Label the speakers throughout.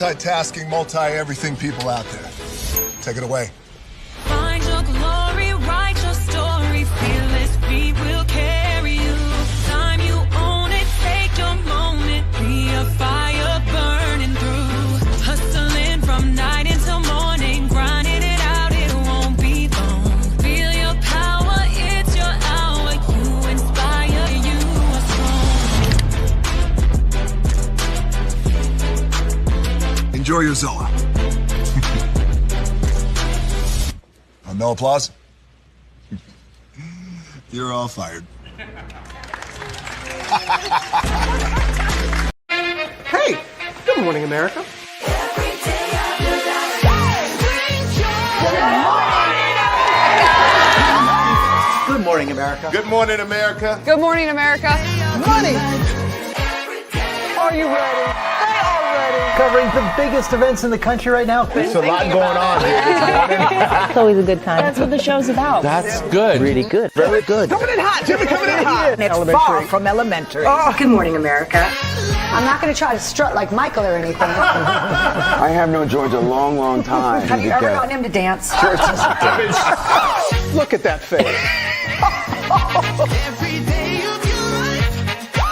Speaker 1: Multitasking, multi-everything people out there. Take it away.
Speaker 2: Find your glory, write your story, fearless feet will carry you. Time you own it, take your moment, be a fire burning through. Hustling from night until morning, grinding it out, it won't be long. Feel your power, it's your hour, you inspire, you are strong.
Speaker 1: Enjoy your Zoa. No applause? You're all fired.
Speaker 3: Hey, good morning, America. Good morning, America.
Speaker 4: Good morning, America.
Speaker 5: Good morning, America.
Speaker 3: Money. Are you ready? They are ready. Covering the biggest events in the country right now.
Speaker 4: There's a lot going on here.
Speaker 6: It's always a good time. That's what the show's about.
Speaker 4: That's good.
Speaker 3: Really good. Very good.
Speaker 4: Coming in hot, Jimmy, coming in hot.
Speaker 6: It's far from elementary.
Speaker 5: Good morning, America.
Speaker 7: I'm not going to try to strut like Michael or anything.
Speaker 8: I have known George a long, long time.
Speaker 7: Have you ever gotten him to dance?
Speaker 3: Look at that face.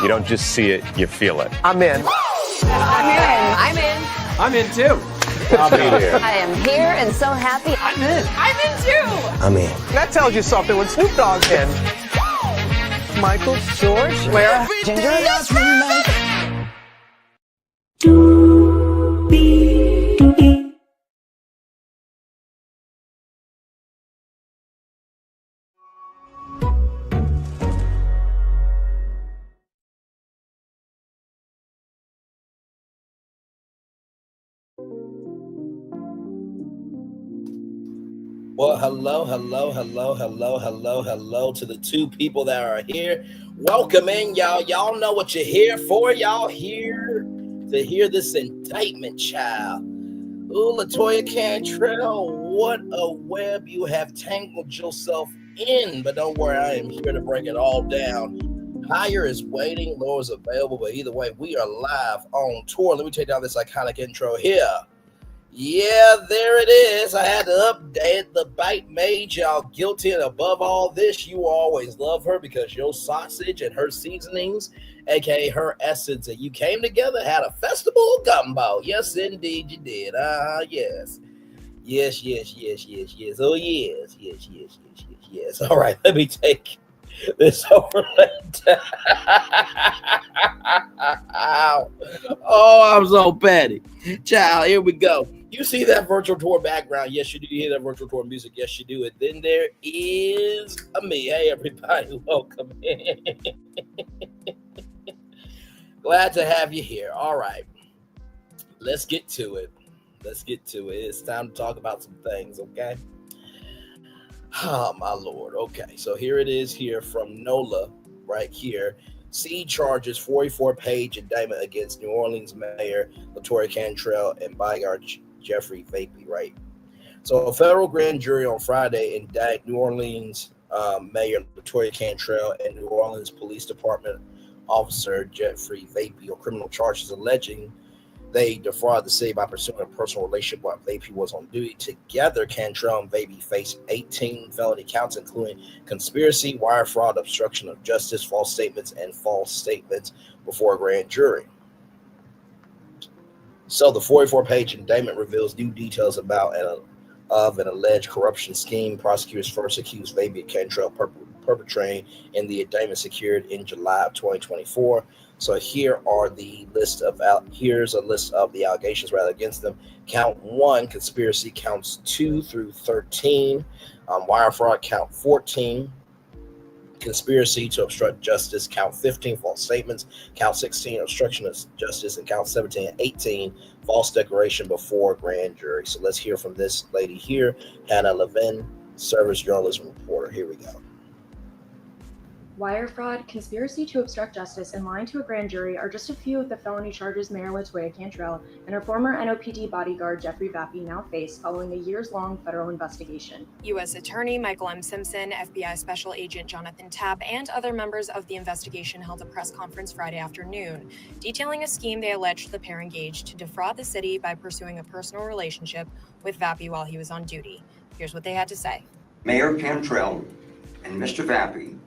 Speaker 9: You don't just see it, you feel it.
Speaker 3: I'm in.
Speaker 5: I'm in.
Speaker 3: I'm in too.
Speaker 9: I'll be there.
Speaker 6: I am here and so happy.
Speaker 3: I'm in.
Speaker 5: I'm in too.
Speaker 8: I'm in.
Speaker 3: That tells you something when Snoop Dogg's in. Michael, George, Lara, Ginger.
Speaker 10: Well, hello to the two people that are here. Welcome in, y'all. Y'all know what you're here for. Y'all here to hear this indictment, child. Ooh, Latoya Cantrell, what a web you have tangled yourself in. But don't worry, I am here to break it all down. Higher is waiting, lower is available. But either way, we are live on tour. Let me take down this iconic intro here. Yeah, there it is. I had to update. The bite made y'all guilty, and above all this, you always love her because your sausage and her seasonings, aka her essence, and you came together, had a festival gumbo. Yes, indeed, you did. Yes. Yes. Oh, yes. All right, let me take this over. Oh, I'm so petty. Child, here we go. You see that virtual tour background? Yes, you do. You hear that virtual tour music? Yes, you do. And then there is me. Hey, everybody, welcome in. Glad to have you here. All right, let's get to it. It's time to talk about some things, okay? Oh, my Lord. Okay, so here it is here from NOLA right here. C charges 44-page indictment against New Orleans Mayor Latoya Cantrell and bodyguard Jeffrey Vappie, right? So a federal grand jury on Friday indicted New Orleans Mayor Latoya Cantrell and New Orleans Police Department officer Jeffrey Vappie on criminal charges alleging they defrauded the city by pursuing a personal relationship while Vappie was on duty. Together, Cantrell and Vappie faced 18 felony counts, including conspiracy, wire fraud, obstruction of justice, false statements before a grand jury. So the 44-page indictment reveals new details about an alleged corruption scheme. Prosecutors first accused Vappie and Cantrell perpetrating in the indictment secured in July of 2024. So here's a list of the allegations against them. Count 1, conspiracy, counts 2 through 13. Wire fraud, count 14. Conspiracy to obstruct justice, count 15. False statements, count 16. Obstruction of justice, and count 17 and 18. False declaration before grand jury. So let's hear from this lady here, Hannah Levin, service journalism reporter. Here we go.
Speaker 11: Wire fraud, conspiracy to obstruct justice, and lying to a grand jury are just a few of the felony charges Mayor Latoya Cantrell and her former NOPD bodyguard Jeffrey Vappie now face following a years-long federal investigation.
Speaker 12: U.S. Attorney Michael M. Simpson, FBI Special Agent Jonathan Tabb, and other members of the investigation held a press conference Friday afternoon, detailing a scheme they alleged the pair engaged to defraud the city by pursuing a personal relationship with Vappie while he was on duty. Here's what they had to say.
Speaker 13: Mayor Cantrell and Mr. Vappie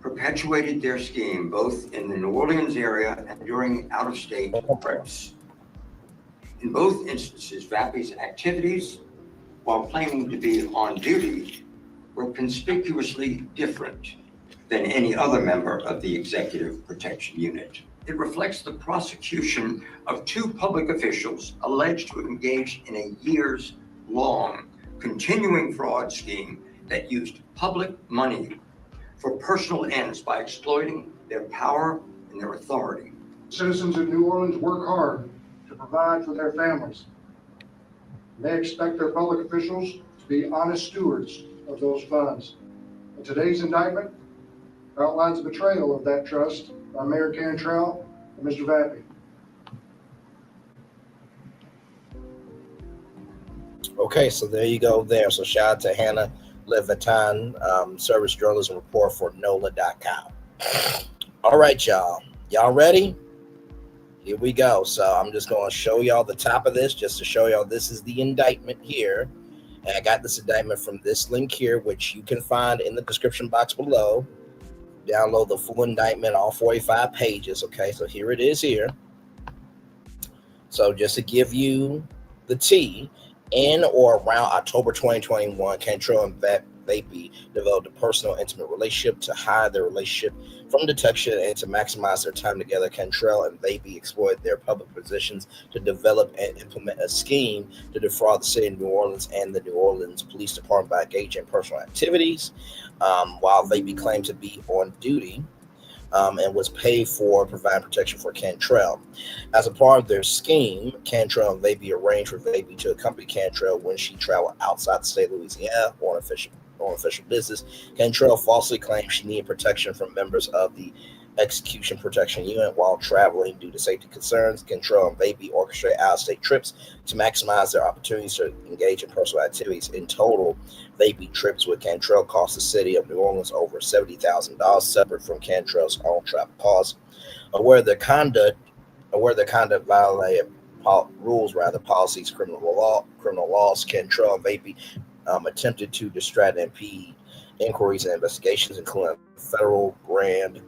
Speaker 13: perpetuated their scheme both in the New Orleans area and during out-of-state trips. In both instances, Vappie's activities, while claiming to be on duty, were conspicuously different than any other member of the Executive Protection Unit. It reflects the prosecution of two public officials alleged to have engaged in a years-long continuing fraud scheme that used public money for personal ends by exploiting their power and their authority.
Speaker 14: Citizens of New Orleans work hard to provide for their families. They expect their public officials to be honest stewards of those funds. And today's indictment outlines a betrayal of that trust by Mayor Cantrell and Mr. Vappie.
Speaker 10: Okay, so there you go there. So shout out to Hannah Levitan, service journalism report for NOLA.com. All right, y'all. Y'all ready? Here we go. So I'm just going to show y'all the top of this just to show y'all this is the indictment here. And I got this indictment from this link here, which you can find in the description box below. Download the full indictment, all 45 pages. Okay, so here it is here. So just to give you the tea, in or around October 2021, Cantrell and Vappie developed a personal, intimate relationship. To hide their relationship from detection and to maximize their time together, Cantrell and Vappie exploited their public positions to develop and implement a scheme to defraud the city of New Orleans and the New Orleans Police Department by engaging in personal activities, while Vappie claimed to be on duty. And was paid for providing protection for Cantrell. As a part of their scheme, Cantrell and Vappie arranged for Vappie to accompany Cantrell when she traveled outside the state of Louisiana on official business. Cantrell falsely claimed she needed protection from members of the Execution Protection Unit while traveling due to safety concerns. Cantrell and Vappie orchestrated out-of-state trips to maximize their opportunities to engage in personal activities. In total, Vappie trips with Cantrell cost the city of New Orleans over $70,000, separate from Cantrell's own travel costs. Aware their conduct violated policies, criminal laws, Cantrell and Vappie attempted to distract and impede inquiries and investigations, including a federal grand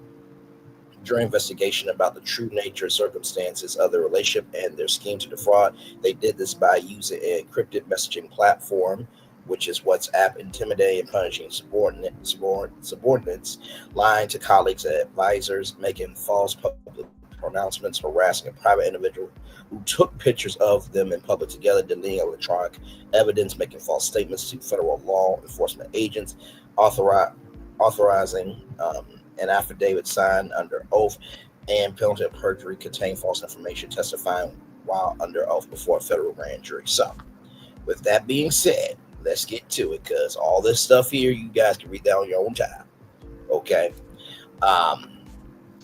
Speaker 10: jury investigation about the true nature and circumstances of their relationship and their scheme to defraud. They did this by using an encrypted messaging platform, which is WhatsApp, intimidating and punishing subordinates, lying to colleagues and advisors, making false public pronouncements, harassing a private individual who took pictures of them in public together, deleting electronic evidence, making false statements to federal law enforcement agents, authorizing an affidavit signed under oath and penalty of perjury, contain false information, testifying while under oath before a federal grand jury. So, with that being said, let's get to it, because all this stuff here, you guys can read that on your own time. Okay.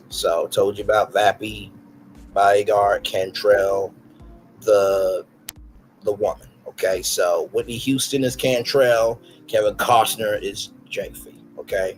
Speaker 10: So, told you about Vappie, bodyguard, Cantrell, the woman. Okay. So, Whitney Houston is Cantrell, Kevin Costner is Vappie. Okay.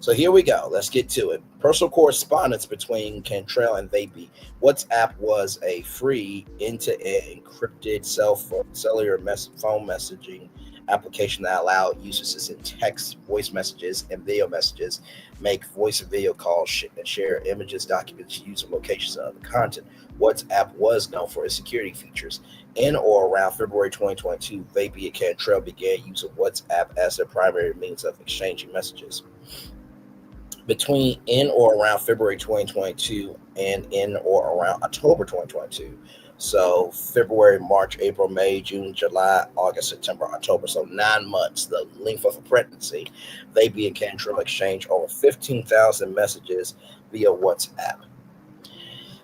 Speaker 10: So here we go. Let's get to it. Personal correspondence between Cantrell and Vappie. WhatsApp was a free end-to-end encrypted cellular phone messaging application that allowed users to send text, voice messages, and video messages, make voice and video calls, and share images, documents, user locations, and other content. WhatsApp was known for its security features. In or around February 2022, Vappie and Cantrell began using WhatsApp as their primary means of exchanging messages. Between in or around February 2022 and in or around October 2022. So February, March, April, May, June, July, August, September, October. So 9 months, the length of a pregnancy. Vappie and Cantrell exchanged over 15,000 messages via WhatsApp.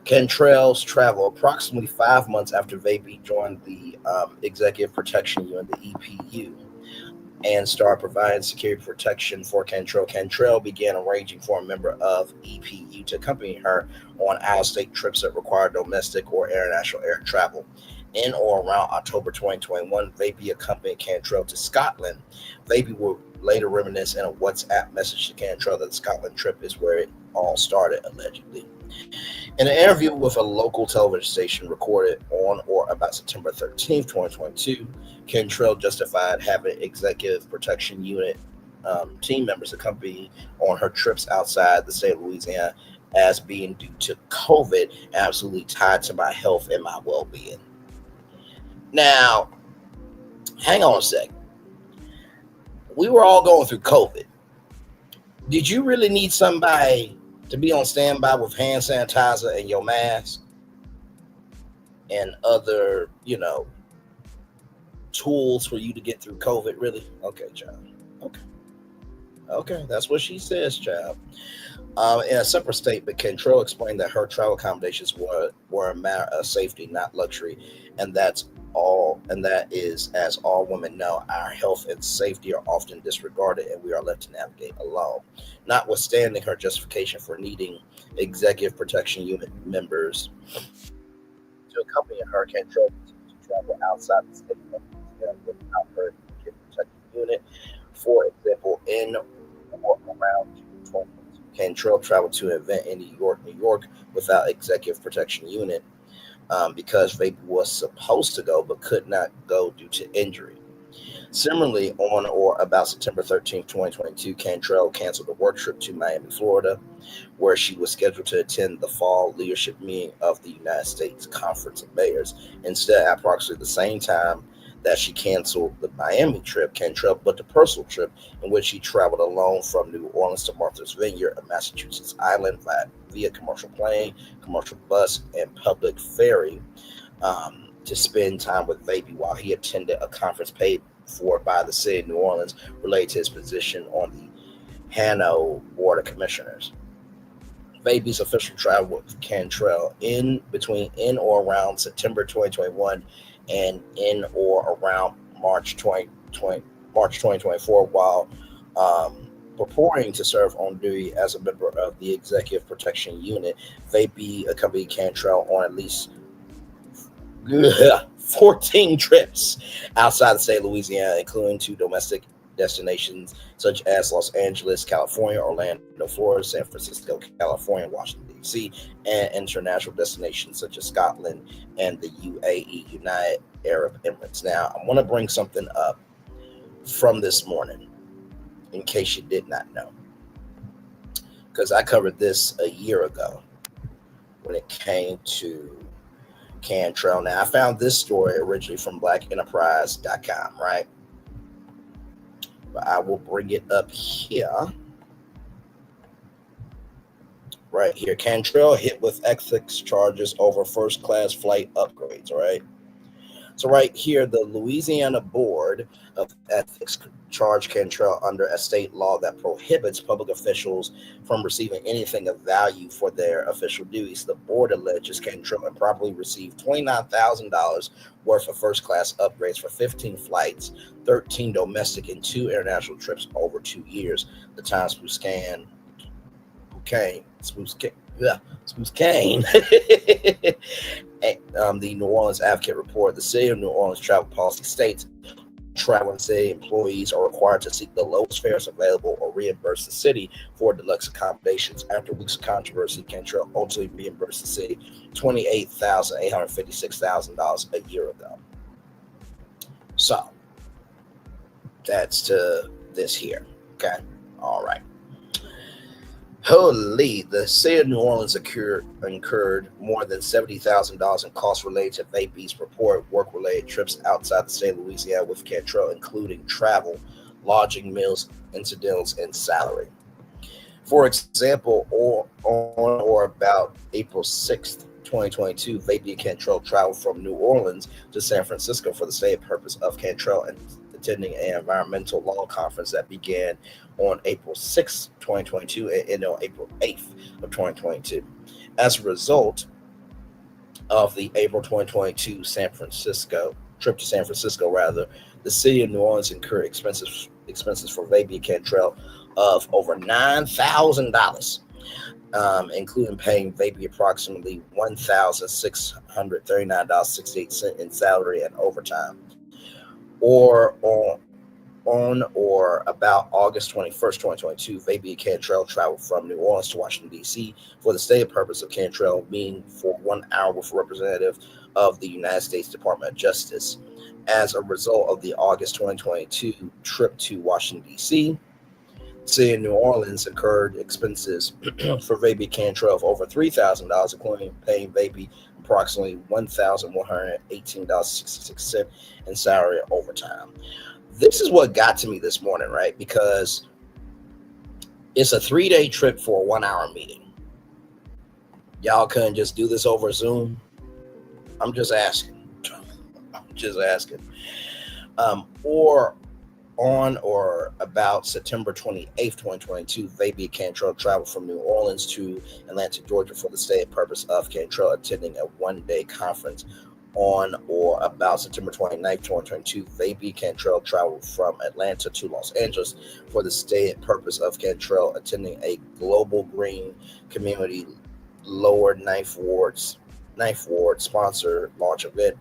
Speaker 10: Cantrell's travel approximately 5 months after Vappie joined the Executive Protection Unit, the EPU. and started providing security protection for Cantrell. Cantrell began arranging for a member of EPU to accompany her on out-of-state trips that required domestic or international air travel. In or around October 2021, Vappie accompanied Cantrell to Scotland. Vappie would later reminisce in a WhatsApp message to Cantrell that the Scotland trip is where it all started, allegedly. In an interview with a local television station recorded on or about September 13th, 2022, Cantrell justified having executive protection unit team members accompany on her trips outside the state of Louisiana as being due to COVID, absolutely tied to my health and my well-being. Now, hang on a second. We were all going through COVID. Did you really need somebody to be on standby with hand sanitizer and your mask and other, tools for you to get through COVID? Really? Okay, child. Okay, that's what she says, child. In a separate statement, Cantrell explained that her travel accommodations were a matter of safety, not luxury, and that is, as all women know, our health and safety are often disregarded and we are left to navigate alone. Notwithstanding her justification for needing executive protection unit members to accompany her, Cantrell continued to travel outside the state without her executive protection unit. For example, in or around June 2022, Cantrell traveled to an event in New York, without executive protection unit because Vappie was supposed to go but could not go due to injury. Similarly, on or about September 13, 2022, Cantrell canceled a work trip to Miami, Florida, where she was scheduled to attend the fall leadership meeting of the United States Conference of Mayors. Instead, at approximately the same time that she canceled the Miami trip, Cantrell booked a personal trip in which she traveled alone from New Orleans to Martha's Vineyard, a Massachusetts island, via commercial plane, commercial bus, and public ferry to spend time with Vappie while he attended a conference paid for by the city of New Orleans related to his position on the Hano Board of Commissioners. Vappie's official travel with Cantrell in or around September 2021 and in or around March 2024, while purporting to serve on duty as a member of the Executive Protection Unit. Vappie accompanied Cantrell on at least 14 trips outside the state of Louisiana, including to domestic destinations such as Los Angeles, California, Orlando, Florida, San Francisco, California, Washington, D.C., and international destinations such as Scotland and the UAE, United Arab Emirates. Now, I want to bring something up from this morning, in case you did not know, because I covered this a year ago when it came to Cantrell. Now, I found this story originally from blackenterprise.com, right? But I will bring it up here. Right here. Cantrell hit with ethics charges over first-class flight upgrades, all right? So right here, the Louisiana Board of Ethics charged Cantrell under a state law that prohibits public officials from receiving anything of value for their official duties. The board alleges Cantrell improperly received $29,000 worth of first-class upgrades for 15 flights, 13 domestic and 2 international trips over 2 years. The Times Spokane. The New Orleans Advocate reported the city of New Orleans travel policy states traveling city employees are required to seek the lowest fares available or reimburse the city for deluxe accommodations. After weeks of controversy, Cantrell ultimately reimbursed the city $28,856 a year ago. So that's to this here. Okay. All right. Holy, the city of New Orleans incurred more than $70,000 in costs related to Vappie's reported work-related trips outside the state of Louisiana with Cantrell, including travel, lodging, meals, incidentals, and salary. For example, on or about April 6th, 2022, Vappie and Cantrell traveled from New Orleans to San Francisco for the same purpose of Cantrell and attending an environmental law conference that began on April 6th, 2022 and ended on April 8th of 2022. As a result of the April 2022 San Francisco trip to San Francisco, rather, the city of New Orleans incurred expenses for Vappie Cantrell of over $9,000, including paying Vappie approximately $1,639.68 in salary and overtime, or on or about August 21st, 2022, Vappie Cantrell traveled from New Orleans to Washington, D.C. for the stated purpose of Cantrell meeting for 1 hour with a representative of the United States Department of Justice. As a result of the August 2022 trip to Washington, D.C., the city of New Orleans incurred expenses for Vappie Cantrell of over $3,000, including paying Vappie approximately $1,118.66 in salary and overtime. This is what got to me this morning, right? Because it's a 3-day trip for a 1-hour meeting. Y'all couldn't just do this over Zoom? I'm just asking. Or on or about September 28th, 2022, Vappie Cantrell traveled from New Orleans to Atlanta, Georgia for the stated purpose of Cantrell attending a 1-day conference. On or about September 29th, 2022, Vappie Cantrell traveled from Atlanta to Los Angeles for the stated purpose of Cantrell attending a Global Green Community Lower Ninth Ward sponsored launch event.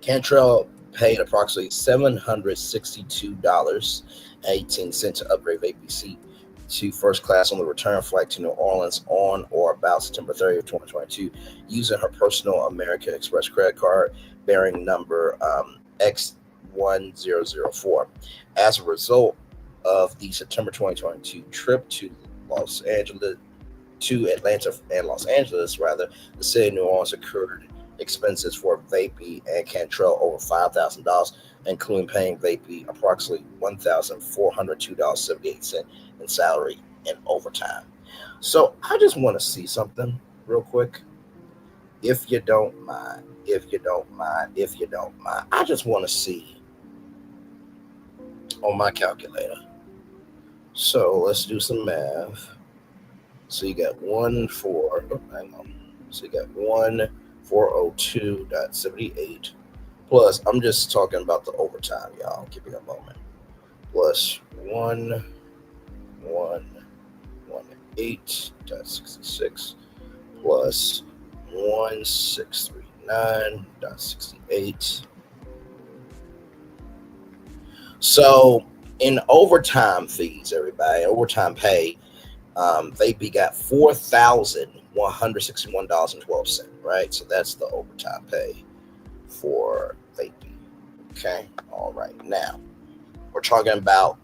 Speaker 10: Cantrell paid approximately $762.18 to upgrade Vappie's seat to first class on the return flight to New Orleans on or about September 30th, 2022, using her personal American Express credit card bearing number X1004. As a result of the September 2022 trip to Atlanta and Los Angeles, rather, the city of New Orleans incurred expenses for Vappie and Cantrell over $5,000, including paying Vappie approximately $1,402.78 in salary and overtime. So I just want to see something real quick. If you don't mind, I just want to see on my calculator. So let's do some math. So you got 1,402.78 plus, I'm just talking about the overtime, y'all. Give me a moment. Plus 1,118.66 plus 1,639.68. So in overtime fees, everybody, overtime pay, Vappie got $4,161.12, right? So that's the overtime pay for Vappie. Okay, all right. Now we're talking about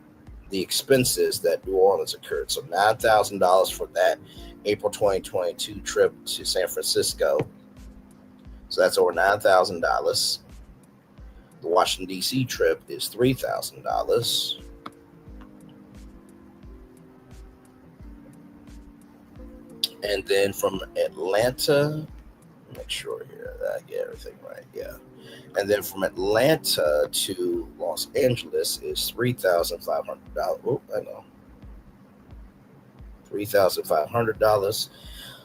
Speaker 10: the expenses that New Orleans incurred. So $9,000 for that April 2022 trip to San Francisco. So that's over $9,000. The Washington, D.C. trip is $3,000. And then from Atlanta, make sure here that I get everything right. Yeah. And then from Atlanta to Los Angeles is $3,500. Oh, I know. $3,500.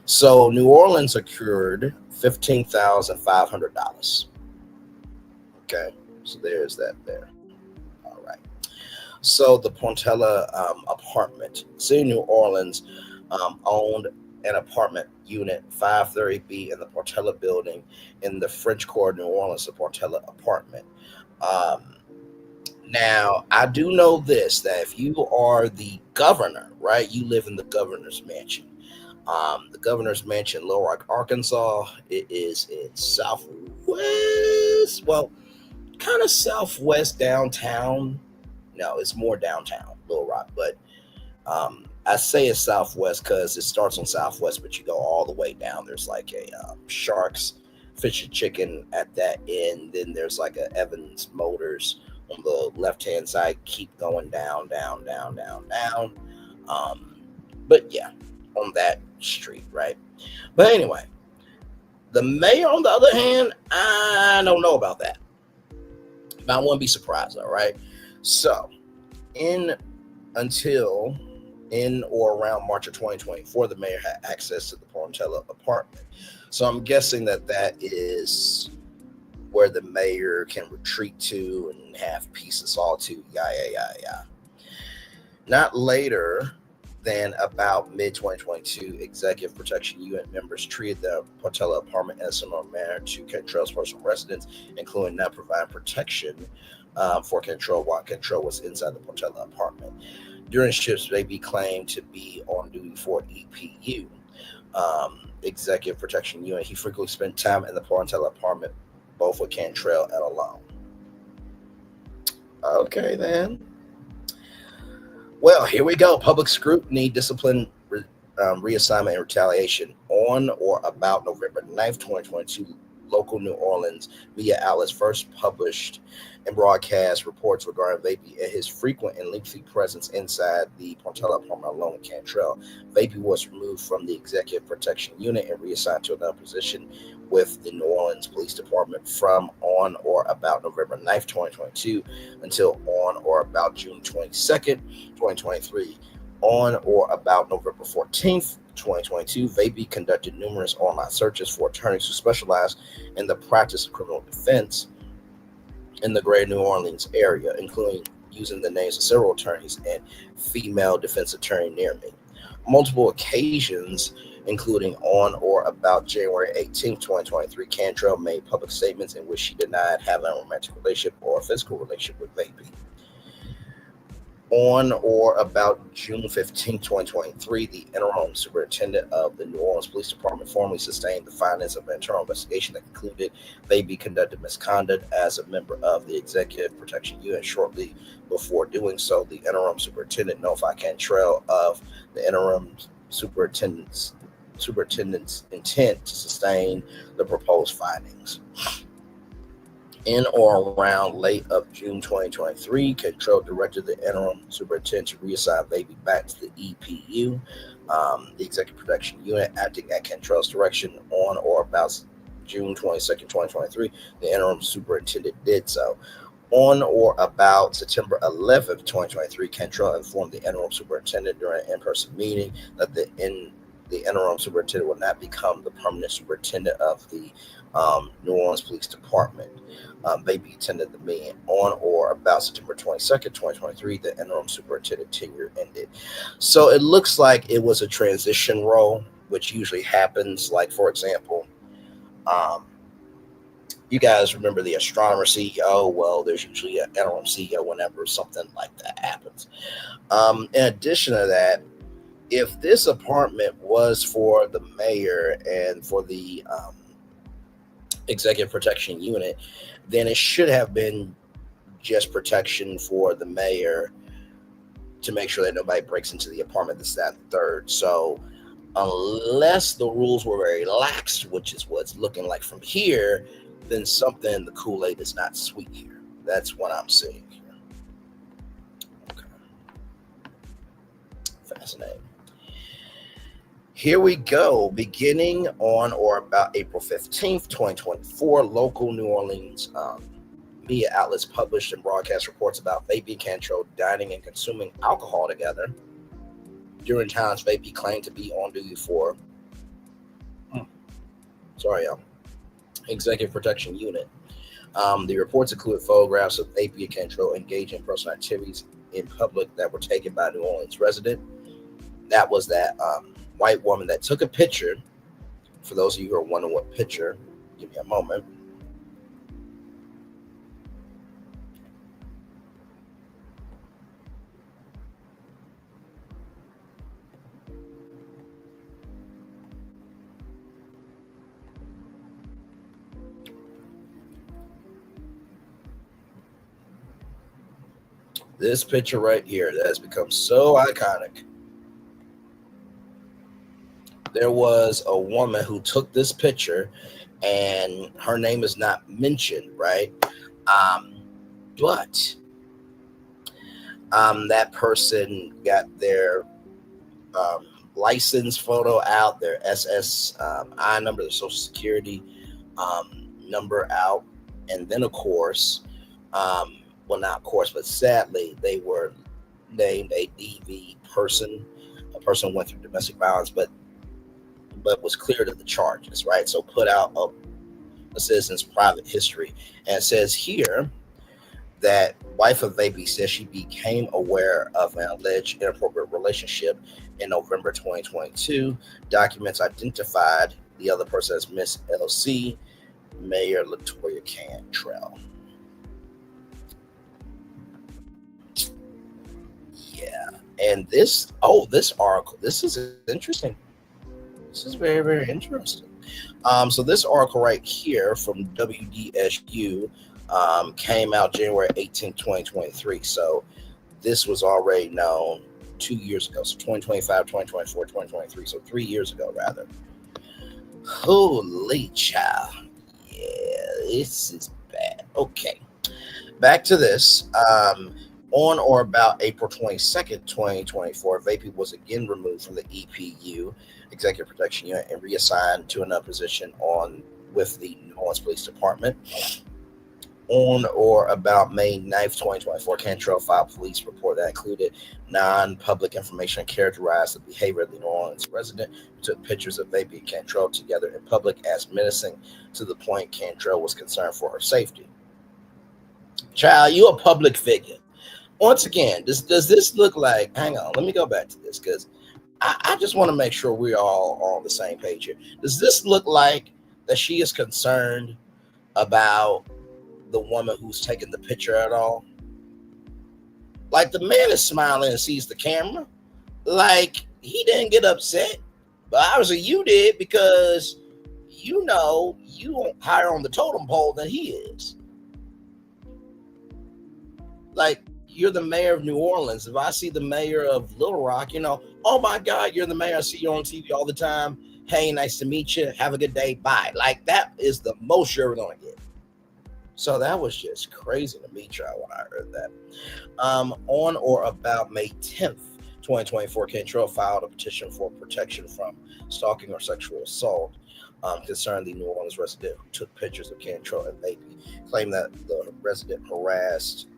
Speaker 10: So New Orleans accrued $15,500. Okay. So there's that there. All right. So the Portela apartment, City of New Orleans owned an apartment unit 530B in the Portela building in the French Quarter, New Orleans, the Portela apartment. Now, I do know this, that if you are the governor, right, you live in the governor's mansion. The governor's mansion, Little Rock, Arkansas, it is in southwest, well, kind of southwest downtown. No, it's more downtown, Little Rock, but I say it's southwest because it starts on southwest, but you go all the way down. There's like a Sharks Fish and Chicken at that end. Then there's like a Evans Motors on the left-hand side. Keep going down. But yeah, on that street, right? But anyway, the mayor, on the other hand, I don't know about that. But I wouldn't be surprised, all right? So, in or around March of 2024, the mayor had access to the Portela apartment. So I'm guessing that is where the mayor can retreat to and have peace and solitude. Yeah. Not later than about mid-2022, Executive Protection Unit members treated the Portela apartment in a similar manner to Cantrell's personal residence, including not providing protection for Cantrell while Cantrell was inside the Portela apartment. During shifts, Vappie claimed to be on duty for EPU, Executive Protection Unit. He frequently spent time in the Portela apartment, both with Cantrell and alone. Okay, then. Well, here we go. Public scrutiny, discipline, reassignment, and retaliation. On or about November 9th, 2022, local New Orleans media outlets first published and broadcast reports regarding Vappie and his frequent and lengthy presence inside the Portela apartment alone with Cantrell. Vappie was removed from the Executive Protection Unit and reassigned to another position with the New Orleans Police Department from on or about November 9th, 2022 until on or about June 22nd, 2023. On or about November 14th, 2022, Vappie conducted numerous online searches for attorneys who specialize in the practice of criminal defense in the greater New Orleans area, including using the names of several attorneys and female defense attorney near me. Multiple occasions, including on or about January 18th, 2023, Cantrell made public statements in which she denied having a romantic relationship or a physical relationship with Vappie. On or about June 15, 2023, the interim superintendent of the New Orleans Police Department formally sustained the findings of an internal investigation that concluded Vappie conducted misconduct as a member of the Executive Protection Unit. Shortly before doing so, the interim superintendent notified Cantrell of the interim superintendent's intent to sustain the proposed findings. In or around late of June 2023, Cantrell directed the interim superintendent to reassign Vappie back to the EPU, the Executive Protection Unit, acting at Cantrell's direction. On or about June 22nd, 2023, the interim superintendent did so. On or about September 11th, 2023, Cantrell informed the interim superintendent during an in-person meeting that the interim superintendent will not become the permanent superintendent of the New Orleans Police Department. Vappie attended the meeting. On or about September 22nd, 2023, the interim superintendent tenure ended. So it looks like it was a transition role, which usually happens. Like, for example, you guys remember the astronomer CEO? Well, there's usually an interim CEO whenever something like that happens. In addition to that, if this apartment was for the mayor and for the Executive Protection Unit, then it should have been just protection for the mayor to make sure that nobody breaks into the apartment, this, that, and the third. So unless the rules were very lax, which is what's looking like from here, then something in the Kool-Aid is not sweet here. That's what I'm seeing here. Okay. Fascinating. Here we go. Beginning on or about April 15th, 2024, local New Orleans media outlets published and broadcast reports about Vappie and Cantrell dining and consuming alcohol together during times Vappie claimed to be on duty for Executive Protection Unit. The reports included photographs of Vappie and Cantrell engaging in personal activities in public that were taken by a New Orleans resident. That was that white woman that took a picture. For those of you who are wondering what picture, give me a moment. This picture right here that has become so iconic. There was a woman who took this picture, and her name is not mentioned, right? But that person got their license photo out, their SSI number, their social security number out, and then of course, well, not of course, but sadly, they were named a DV person. A person went through domestic violence, but was cleared of the charges, right? So put out a citizen's private history. And it says here that wife of Vappie says she became aware of an alleged inappropriate relationship in November 2022. Documents identified the other person as Miss LC, Mayor Latoya Cantrell. Yeah, and this article, this is interesting. This is very, very interesting. So this article right here from WDSU came out January 18, 2023. So this was already known 2 years ago. So 2025, 2024, 2023. So 3 years ago, rather. Holy child. Yeah, this is bad. Okay. Back to this. On or about April 22nd, 2024, Vappie was again removed from the EPU, Executive Protection Unit, and reassigned to another position with the New Orleans Police Department. On or about May 9th, 2024, Cantrell filed a police report that included non-public information and characterized the behavior of the New Orleans resident who took pictures of Vappie and Cantrell together in public as menacing to the point Cantrell was concerned for her safety. Child, you a public figure. Once again, does this look like, hang on, let me go back to this because I just want to make sure we're all on the same page here. Does this look like that she is concerned about the woman who's taking the picture at all? Like, the man is smiling and sees the camera. Like, he didn't get upset. But obviously you did because you know you higher on the totem pole than he is. Like, you're the mayor of New Orleans. If I see the mayor of Little Rock, oh my God, you're the mayor. I see you on TV all the time. Hey, nice to meet you. Have a good day. Bye. Like, that is the most you're ever going to get. So that was just crazy to me, child, when I heard that. On or about May 10th, 2024, Cantrell filed a petition for protection from stalking or sexual assault concerning the New Orleans resident who took pictures of Cantrell and Vappie, claiming that the resident harassed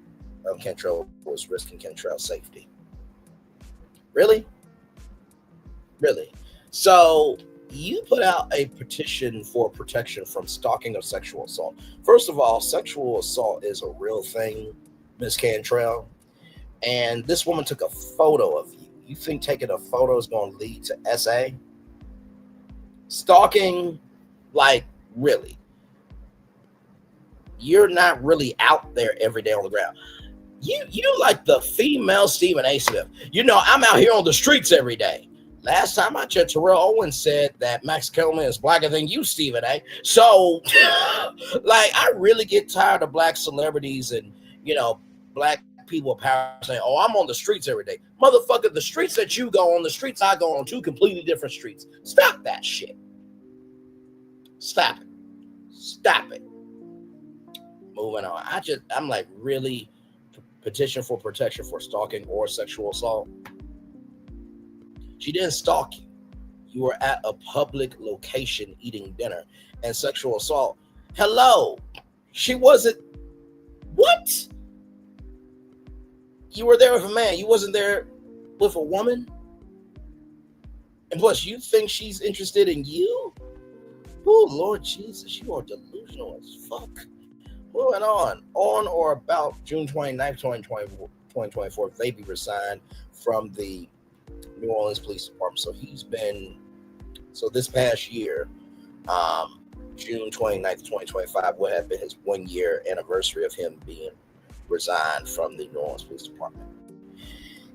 Speaker 10: Cantrell was risking Cantrell's safety. Really? So you put out a petition for protection from stalking or sexual assault. First of all, sexual assault is a real thing, Miss Cantrell. And this woman took a photo of you. You think taking a photo is going to lead to SA? Stalking, like, really? You're not really out there every day on the ground. You like the female Stephen A. Smith. I'm out here on the streets every day. Last time I checked, Terrell Owens said that Max Kellerman is blacker than you, Stephen A. So, like, I really get tired of black celebrities and, black people of power saying, oh, I'm on the streets every day. Motherfucker, the streets that you go on, the streets I go on, two completely different streets. Stop that shit. Stop it. Moving on. I'm like, really? Petition for protection for stalking or sexual assault. She didn't stalk you. You were at a public location eating dinner. And sexual assault. Hello. She wasn't. What? You were there with a man. You wasn't there with a woman? And plus, you think she's interested in you? Oh, Lord Jesus, you are delusional as fuck. Moving on or about June 29th, 2024, Vappie resigned from the New Orleans Police Department. So this past year, June 29th, 2025 would have been his 1 year anniversary of him being resigned from the New Orleans Police Department.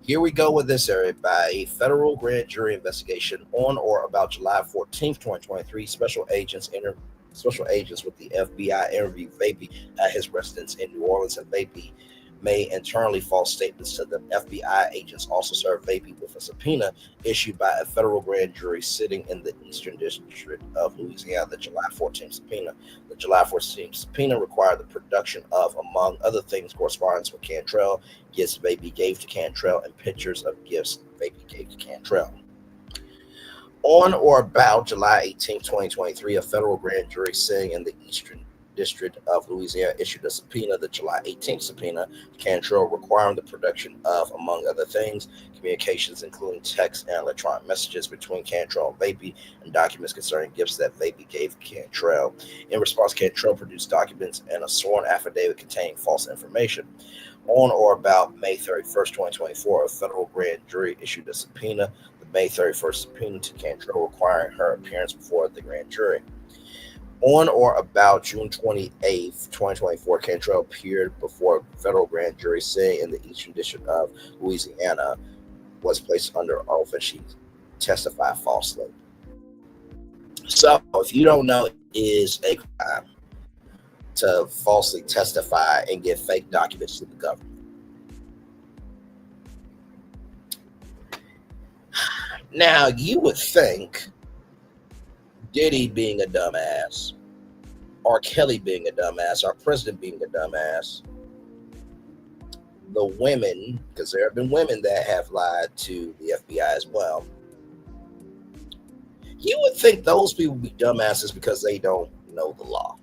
Speaker 10: Here we go with this area. By a federal grand jury investigation on or about July 14th, 2023, special agents with the FBI interviewed Vappie at his residence in New Orleans, and Vappie made internally false statements to them. FBI agents also served Vappie with a subpoena issued by a federal grand jury sitting in the Eastern District of Louisiana. The July 14th subpoena required the production of, among other things, correspondence with Cantrell, gifts Vappie gave to Cantrell, and pictures of gifts Vappie gave to Cantrell. On or about July 18, 2023, a federal grand jury sitting in the Eastern District of Louisiana issued a subpoena, the July 18th subpoena, to Cantrell, requiring the production of, among other things, communications including text and electronic messages between Cantrell and Vappie and documents concerning gifts that Vappie gave Cantrell. In response, Cantrell produced documents and a sworn affidavit containing false information. On or about May 31st, 2024, a federal grand jury issued a subpoena, the May 31st subpoena to Cantrell, requiring her appearance before the grand jury. On or about June 28th, 2024, Cantrell appeared before a federal grand jury, saying in the Eastern District of Louisiana was placed under oath, and she testified falsely. So, if you don't know, it is a crime to falsely testify and give fake documents to the government. Now, you would think Diddy being a dumbass, R. Kelly being a dumbass, our president being a dumbass, the women, because there have been women that have lied to the FBI as well, you would think those people would be dumbasses because they don't know the law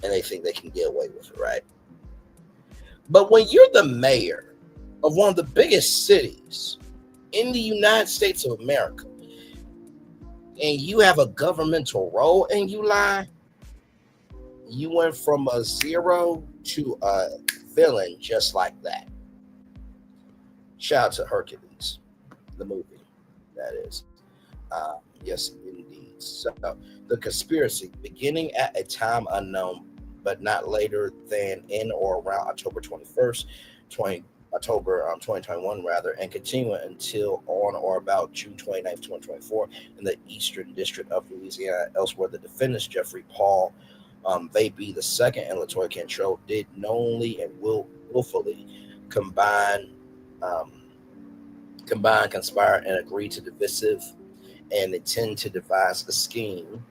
Speaker 10: and they think they can get away with it, right? But when you're the mayor of one of the biggest cities in the United States of America and you have a governmental role and you lie, you went from a zero to a villain just like that. Shout out to Hercules, the movie, that is. Yes, indeed. So the conspiracy, beginning at a time unknown, but not later than in or around October 21st, 2021 rather, and continuing until on or about June 29th, 2024 in the Eastern District of Louisiana. Elsewhere, the defendants, Jeffrey Paul Vappie II and Latoya Cantrell, did knowingly and willfully conspire, and agree to divisive and intend to devise a scheme,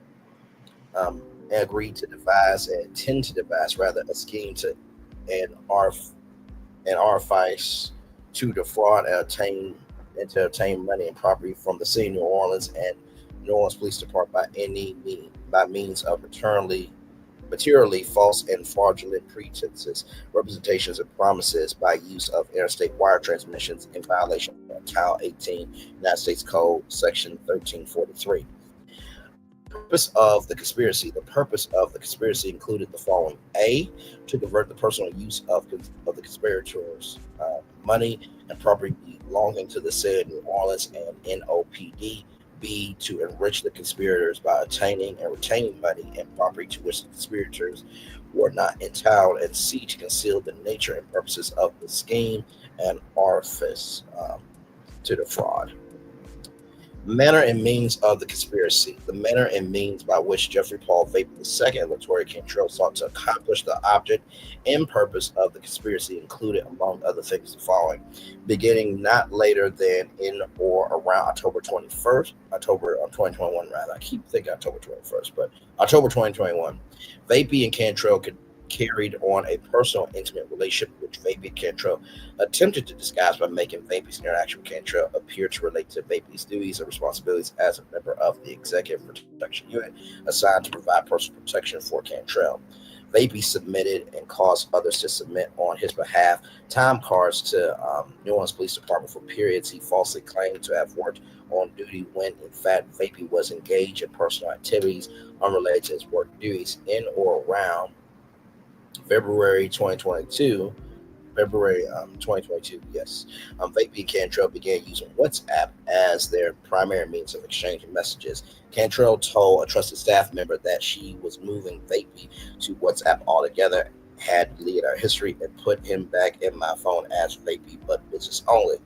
Speaker 10: and agreed to devise and intend to devise rather a scheme to artifice to defraud and obtain money and property from the city of New Orleans and New Orleans Police Department by means of materially false and fraudulent pretenses, representations, and promises by use of interstate wire transmissions in violation of Title 18 United States Code Section 1343. The purpose of the conspiracy included the following: A, to divert the personal use of the conspirators' money and property belonging to the city of New Orleans and NOPD. B, to enrich the conspirators by obtaining and retaining money and property to which the conspirators were not entitled, and C, to conceal the nature and purposes of the scheme and artifice to defraud. Manner and means of the conspiracy. The manner and means by which Jeffrey Paul Vappie II and Latoya Cantrell sought to accomplish the object and purpose of the conspiracy included, among other things, the following: beginning not later than in or around October 2021 rather. I keep thinking October 21st, but October 2021, Vappie and Cantrell carried on a personal, intimate relationship, which Vappie and Cantrell attempted to disguise by making Vappie's interaction with Cantrell appear to relate to Vappie's duties and responsibilities as a member of the Executive Protection Unit assigned to provide personal protection for Cantrell. Vappie submitted and caused others to submit on his behalf time cards to New Orleans Police Department for periods he falsely claimed to have worked on duty when, in fact, Vappie was engaged in personal activities unrelated to his work duties. In or around February 2022, yes. Vappie and Cantrell began using WhatsApp as their primary means of exchanging messages. Cantrell told a trusted staff member that she was moving Vappie to WhatsApp altogether, had deleted our history, and put him back in my phone as Vappie, but business only.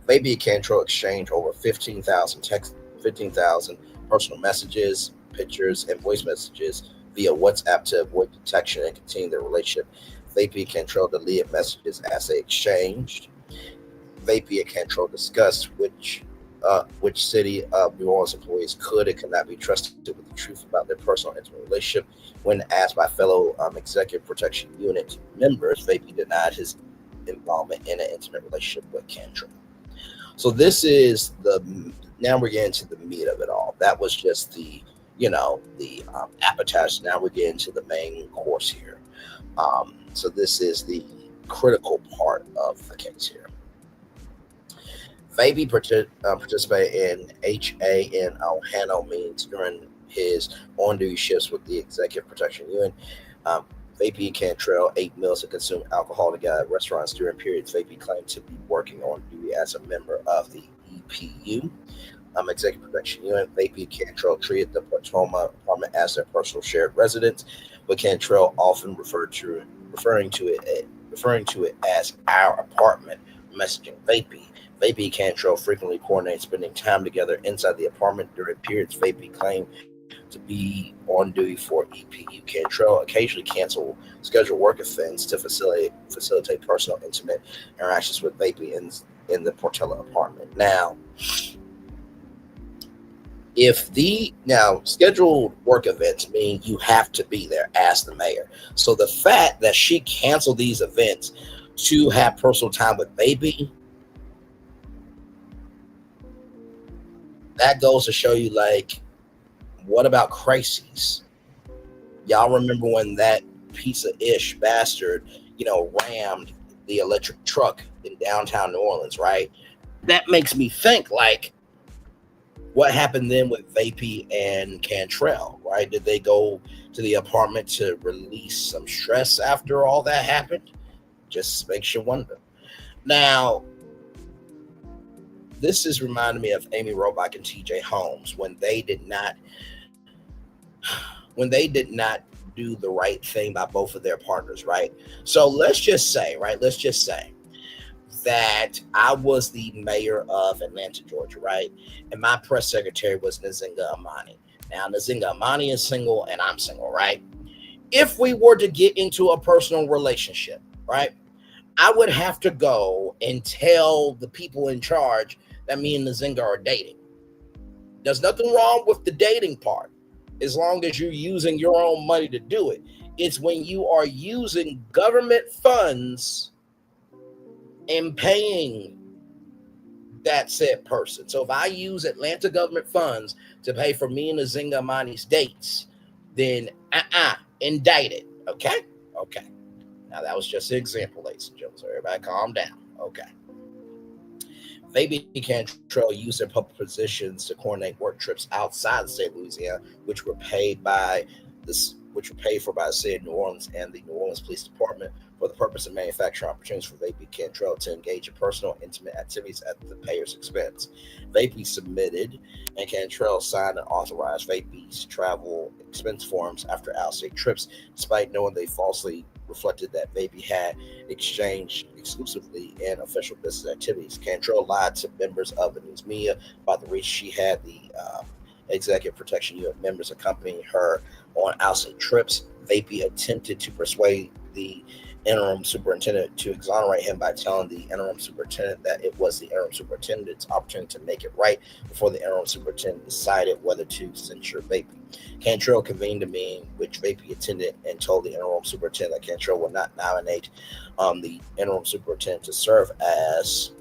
Speaker 10: Vappie and Cantrell exchanged over 15,000 personal messages, pictures, and voice messages via WhatsApp to avoid detection and continue their relationship. Vappie and Cantrell deleted messages as they exchanged. Vappie and Cantrell discussed which city of New Orleans employees could and could not be trusted with the truth about their personal intimate relationship. When asked by fellow Executive Protection Unit members, Vappie denied his involvement in an intimate relationship with Cantrell. So this is now we're getting to the meat of it all. That was just the the appetizer. Now we get into the main course here. So this is the critical part of the case here. Vappie participated in HANO meetings during his on-duty shifts with the Executive Protection Unit. Vappie and Cantrell ate meals and consumed alcohol together at restaurants during periods Vappie claimed to be working on duty as a member of the EPU, Executive Protection Unit. Vappie and Cantrell treated the Potomac apartment as their personal shared residence, but Cantrell often referring to it as our apartment, messaging Vappie. Vappie and Cantrell frequently coordinate spending time together inside the apartment during periods Vappie claimed to be on duty for EPU. Cantrell occasionally canceled scheduled work events to facilitate personal, intimate interactions with Vappie in the Portela apartment. Now, scheduled work events mean you have to be there as the mayor. So the fact that she canceled these events to have personal time with Vappie, that goes to show you, like, what about crises? Y'all remember when that piece of ish bastard, rammed the electric truck in downtown New Orleans, right? That makes me think, like, what happened then with Vappie and Cantrell, right? Did they go to the apartment to release some stress after all that happened? Just makes you wonder. Now, this is reminding me of Amy Robach and TJ Holmes when they did not do the right thing by both of their partners, right? So let's just say that I was the mayor of Atlanta, Georgia, right? And my press secretary was Nzinga Amani. Now, Nzinga Amani is single and I'm single, right? If we were to get into a personal relationship, right, I would have to go and tell the people in charge that me and Nzinga are dating. There's nothing wrong with the dating part, as long as you're using your own money to do it. It's when you are using government funds and paying that said person. So if I use Atlanta government funds to pay for me and Nzinga Amani's dates, then indicted. Okay. Now that was just an example, ladies and gentlemen. So everybody calm down. Okay. Vappie and Cantrell used their public positions to coordinate work trips outside the state of Louisiana, which were paid for by the city of New Orleans and the New Orleans Police Department for the purpose of manufacturing opportunities for Vappie and Cantrell to engage in personal, intimate activities at the payer's expense. Vappie submitted and Cantrell signed and authorized Vappie's travel expense forms after out-of-state trips, despite knowing they falsely reflected that Vappie had exchanged exclusively in official business activities. Cantrell lied to members of the news media about the reach she had the Executive Protection Unit members accompanying her on out-of-state trips. Vappie attempted to persuade the interim superintendent to exonerate him by telling the interim superintendent that it was the interim superintendent's opportunity to make it right before the interim superintendent decided whether to censure Vappie. Cantrell convened a meeting which Vappie attended and told the interim superintendent that Cantrell would not nominate the interim superintendent to serve as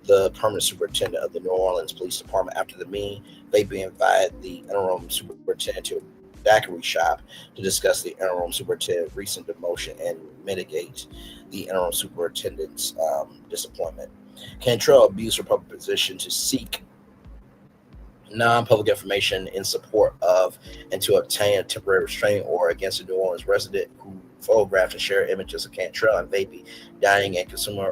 Speaker 10: the permanent superintendent of the New Orleans Police Department. After the meeting, Vappie invited the interim superintendent to a daiquiri shop to discuss the interim superintendent's recent demotion and mitigate the interim superintendent's disappointment. Cantrell abused her public position to seek non-public information in support of and to obtain a temporary restraining order against a New Orleans resident who photographed and shared images of Cantrell and Vappie dining and consuming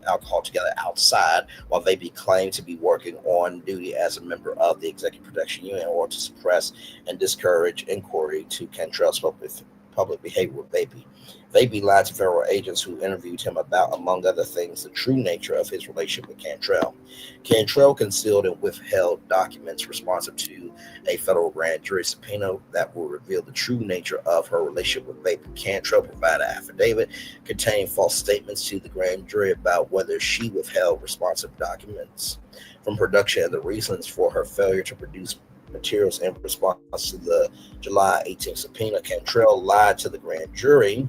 Speaker 10: alcohol together outside, while Vappie claimed to be working on duty as a member of the Executive Protection Unit in order to suppress and discourage inquiry to Cantrell's public behavior with Vappie. Vappie lied to federal agents who interviewed him about, among other things, the true nature of his relationship with Cantrell. Cantrell concealed and withheld documents responsive to a federal grand jury subpoena that will reveal the true nature of her relationship with Vappie. Cantrell provided an affidavit containing false statements to the grand jury about whether she withheld responsive documents from production and the reasons for her failure to produce materials in response to the July 18th subpoena. Cantrell lied to the grand jury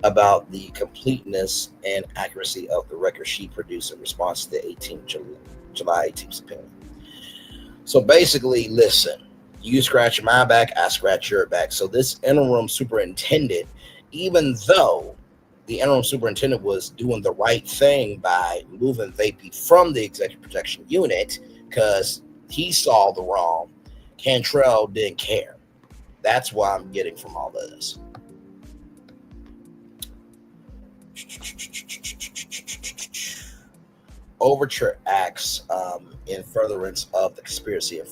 Speaker 10: about the completeness and accuracy of the record she produced in response to the July 18th subpoena. So basically, listen, You scratch my back, I scratch your back. So this interim superintendent, even though the interim superintendent was doing the right thing by moving Vappie from the executive protection unit because he saw the wrong, Cantrell didn't care. That's why I'm getting from all this. Overture acts in furtherance of the conspiracy, and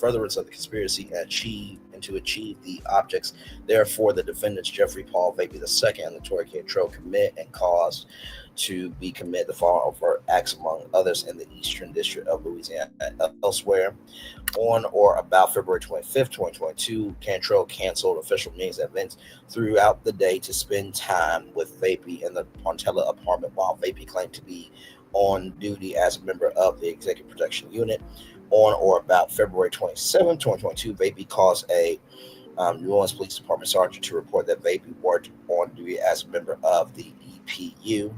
Speaker 10: to achieve the objects. Therefore, the defendants Jeffrey Paul Vappie II and Latoya Cantrell commit and cause to be committed the following overt acts, among others, in the Eastern District of Louisiana. Elsewhere, on or about February 25th, 2022, Cantrell canceled official meetings and events throughout the day to spend time with Vappie in the Pontella apartment, while Vappie claimed to be on duty as a member of the Executive Protection Unit. On or about February 27, 2022, Vappie caused a New Orleans Police Department sergeant to report that Vappie worked on duty as a member of the EPU,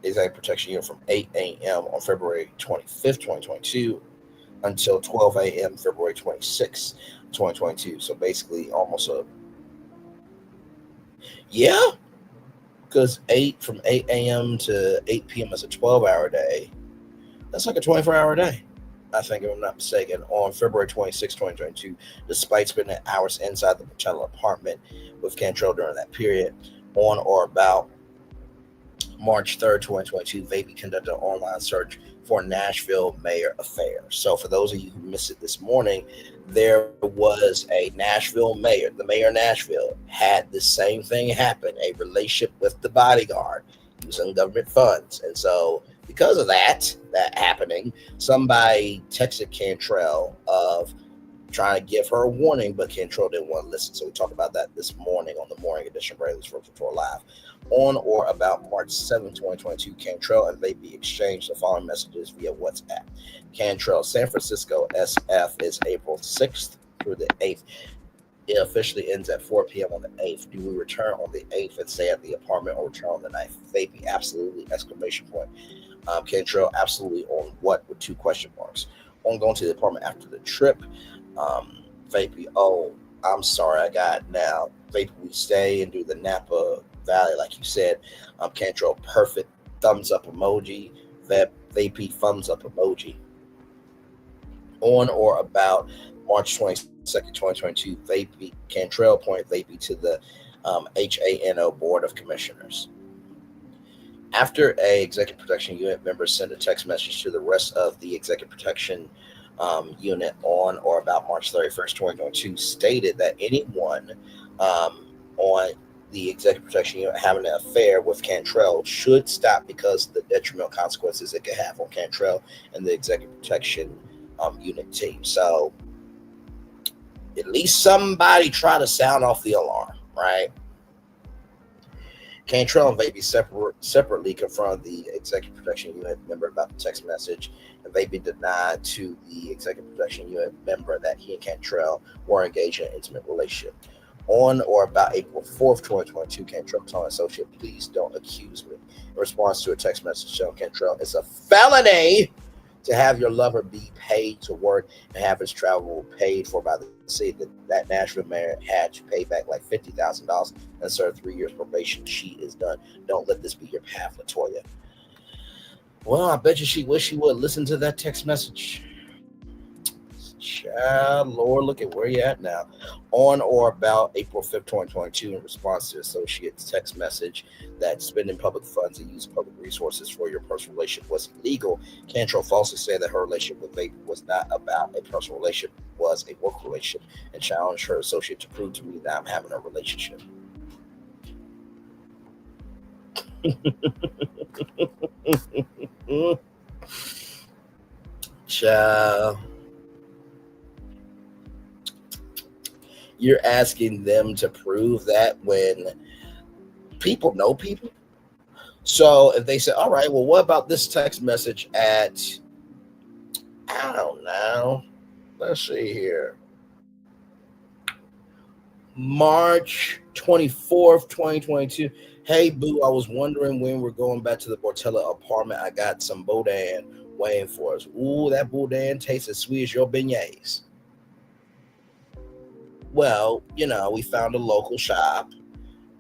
Speaker 10: Executive Protection Unit, from 8 a.m. on February 25th, 2022 until 12 a.m. February 26th, 2022. So basically almost because 8 a.m. to 8 p.m. is a 12-hour day. That's like a 24-hour day, I think, if I'm not mistaken. On February 26, 2022, despite spending hours inside the Pontella apartment with Cantrell during that period. On or about March 3rd, 2022, Vappie conducted an online search for Nashville mayor affair. So for those of you who missed it this morning, there was a Nashville mayor. The mayor of Nashville had the same thing happen, a relationship with the bodyguard using government funds. And so because of that happening, somebody texted Cantrell of trying to give her a warning, but Cantrell didn't want to listen. So we talked about that this morning on the morning edition of Braylon's Virtual Tour Live. On or about March 7, 2022, Cantrell and Vappie exchanged the following messages via WhatsApp. Cantrell, San Francisco SF is April 6th through the 8th. It officially ends at 4 p.m. on the 8th. Do we return on the 8th and stay at the apartment, or return on the 9th? Vappie, absolutely, exclamation point. Cantrell, absolutely, on what, with 2 question marks. On going to the apartment after the trip, Vappie, oh, I'm sorry, I got now. Vappie, we stay and do the Napa Valley, like you said. Cantrell, perfect, thumbs up emoji. Vappie, thumbs up emoji. On or about March 22nd, 2022, Vappie, Cantrell appointed Vappie to the HANO Board of Commissioners. After a Executive Protection Unit member sent a text message to the rest of the Executive Protection Unit on or about March 31st, 2022, stated that anyone on the Executive Protection Unit having an affair with Cantrell should stop because of the detrimental consequences it could have on Cantrell and the Executive Protection Unit team. So at least somebody try to sound off the alarm, right? Cantrell and Vappie separately confronted the Executive Protection Unit member about the text message, and Vappie denied to the Executive Protection Unit member that he and Cantrell were engaged in an intimate relationship. On or about April 4th, 2022, Cantrell told an associate, please don't accuse me. In response to a text message telling Cantrell, it's a felony to have your lover be paid to work and have his travel paid for by the city. That Nashville mayor had to pay back like $50,000 and serve 3 years probation. She is done. Don't let this be your path, Latoya. Well, I bet you she wish she would listen to that text message. Child, Lord, look at where you're at now. On or about April 5th, 2022, in response to associate's text message that spending public funds and using public resources for your personal relationship was illegal, Cantrell falsely said that her relationship with Vappie was not about a personal relationship, was a work relationship, and challenged her associate to prove to me that I'm having a relationship. Child. You're asking them to prove that when people know people? So if they say, all right, well, what about this text message at, I don't know, let's see here, March 24th, 2022. Hey, boo, I was wondering when we're going back to the Pontella apartment. I got some boudin waiting for us. Ooh, that boudin tastes as sweet as your beignets. well, we found a local shop,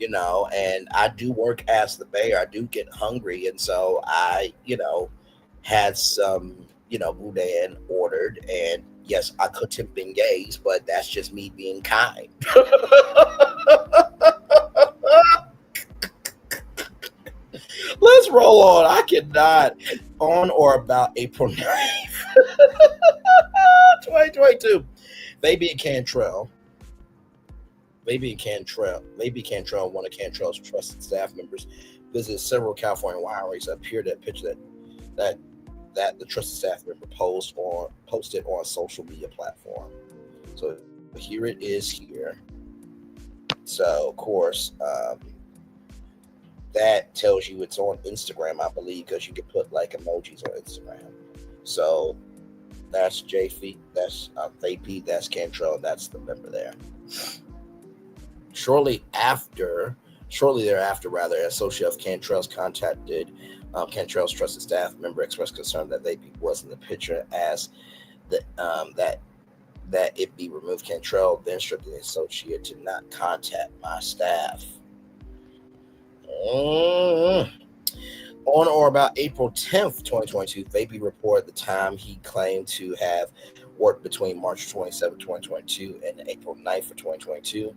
Speaker 10: and I do work as the mayor. I do get hungry. And so I, had some, boudin ordered. And yes, I cooked him beignets, but that's just me being kind. Let's roll on. I cannot. On or about April 9th, 2022, Vappie Cantrell, one of Cantrell's trusted staff members, visited several California wineries. Appeared that picture that the trusted staff member posted on social media platform. So here it is here. So of course, that tells you it's on Instagram, I believe, because you can put like emojis on Instagram. So that's JF, that's Vappie, that's Cantrell, that's the member there. Shortly thereafter, an associate of Cantrell's contacted Cantrell's trusted staff member, expressed concern that Vappie was in the picture, as that it be removed. Cantrell then instructed the associate to not contact my staff. On or about April 10th, 2022, Vappie reported the time he claimed to have worked between March 27, 2022 and April 9th of 2022.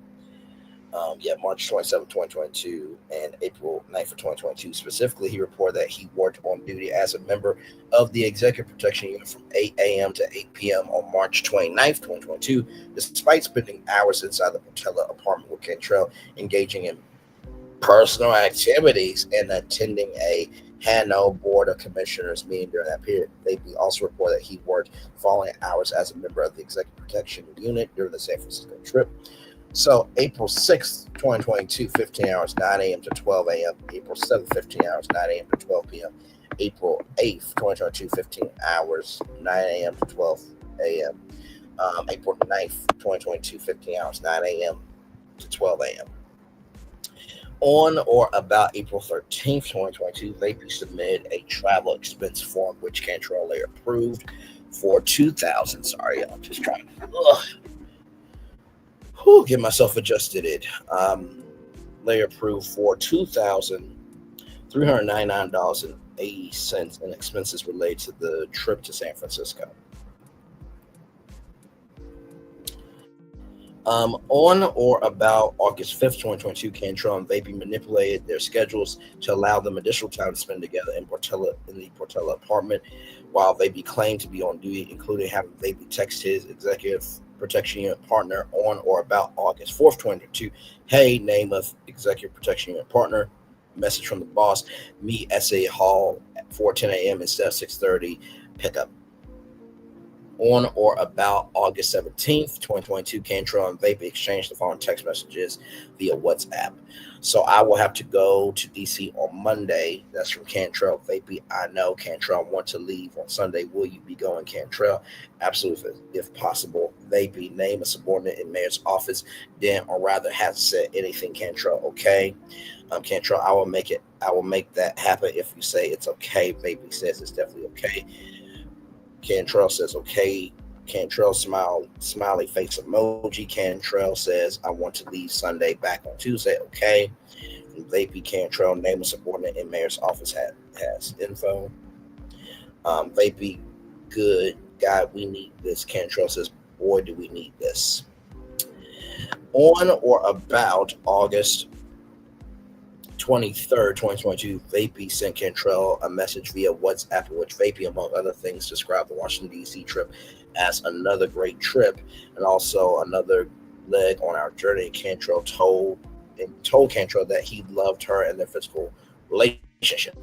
Speaker 10: March 27, 2022 and April 9th of 2022. Specifically, he reported that he worked on duty as a member of the Executive Protection Unit from 8 a.m. to 8 p.m. on March 29th, 2022, despite spending hours inside the Portela apartment with Cantrell, engaging in personal activities and attending a Hanno Board of Commissioners meeting during that period. Vappie also reported that he worked following hours as a member of the Executive Protection Unit during the San Francisco trip. So April 6th, 2022, 15 hours, 9 a.m. to 12 a.m. April 7th, 15 hours, 9 a.m. to 12 p.m. April 8th, 2022, 15 hours, 9 a.m. to 12 a.m. April 9th, 2022, 15 hours, 9 a.m. to 12 a.m. On or about April 13th, 2022, Vappie submitted a travel expense form, which Cantrell later approved for $2,000. Sorry, I'm just trying to get myself adjusted. Later approved for $2,399.80 in expenses related to the trip to San Francisco. On or about August 5th, 2022, Cantrell and Vappie manipulated their schedules to allow them additional time to spend together in the Portela apartment, while Vappie claimed to be on duty, including having Vappie text his Executive Protection Unit partner on or about August 4th, 2022. Hey, name of Executive Protection Unit partner. Message from the boss. Meet SA Hall at 4:10 a.m. instead of 6:30. Pickup. On or about August 17th, 2022, Cantrell and Vappie exchanged the following text messages via WhatsApp. So I will have to go to DC on Monday. That's from Cantrell. Vappie, I know Cantrell want to leave on Sunday. Will you be going, Cantrell? Absolutely, if possible. Vappie, name a subordinate in mayor's office. Dan, or rather, hasn't said anything. Cantrell, okay. Cantrell, I will make that happen if you say it's okay. Vappie says it's definitely okay. Cantrell says okay. Cantrell smiley face emoji. Cantrell says I want to leave Sunday, back on Tuesday. Okay. From Vappie, Cantrell, name a subordinate in mayor's office has info. Vappie, good God, we need this. Cantrell says, boy, do we need this. On or about August 23rd, 2022, Vappie sent Cantrell a message via WhatsApp in which Vappie, among other things, described the Washington, D.C. trip as another great trip and also another leg on our journey. Cantrell told Cantrell that he loved her and their physical relationship.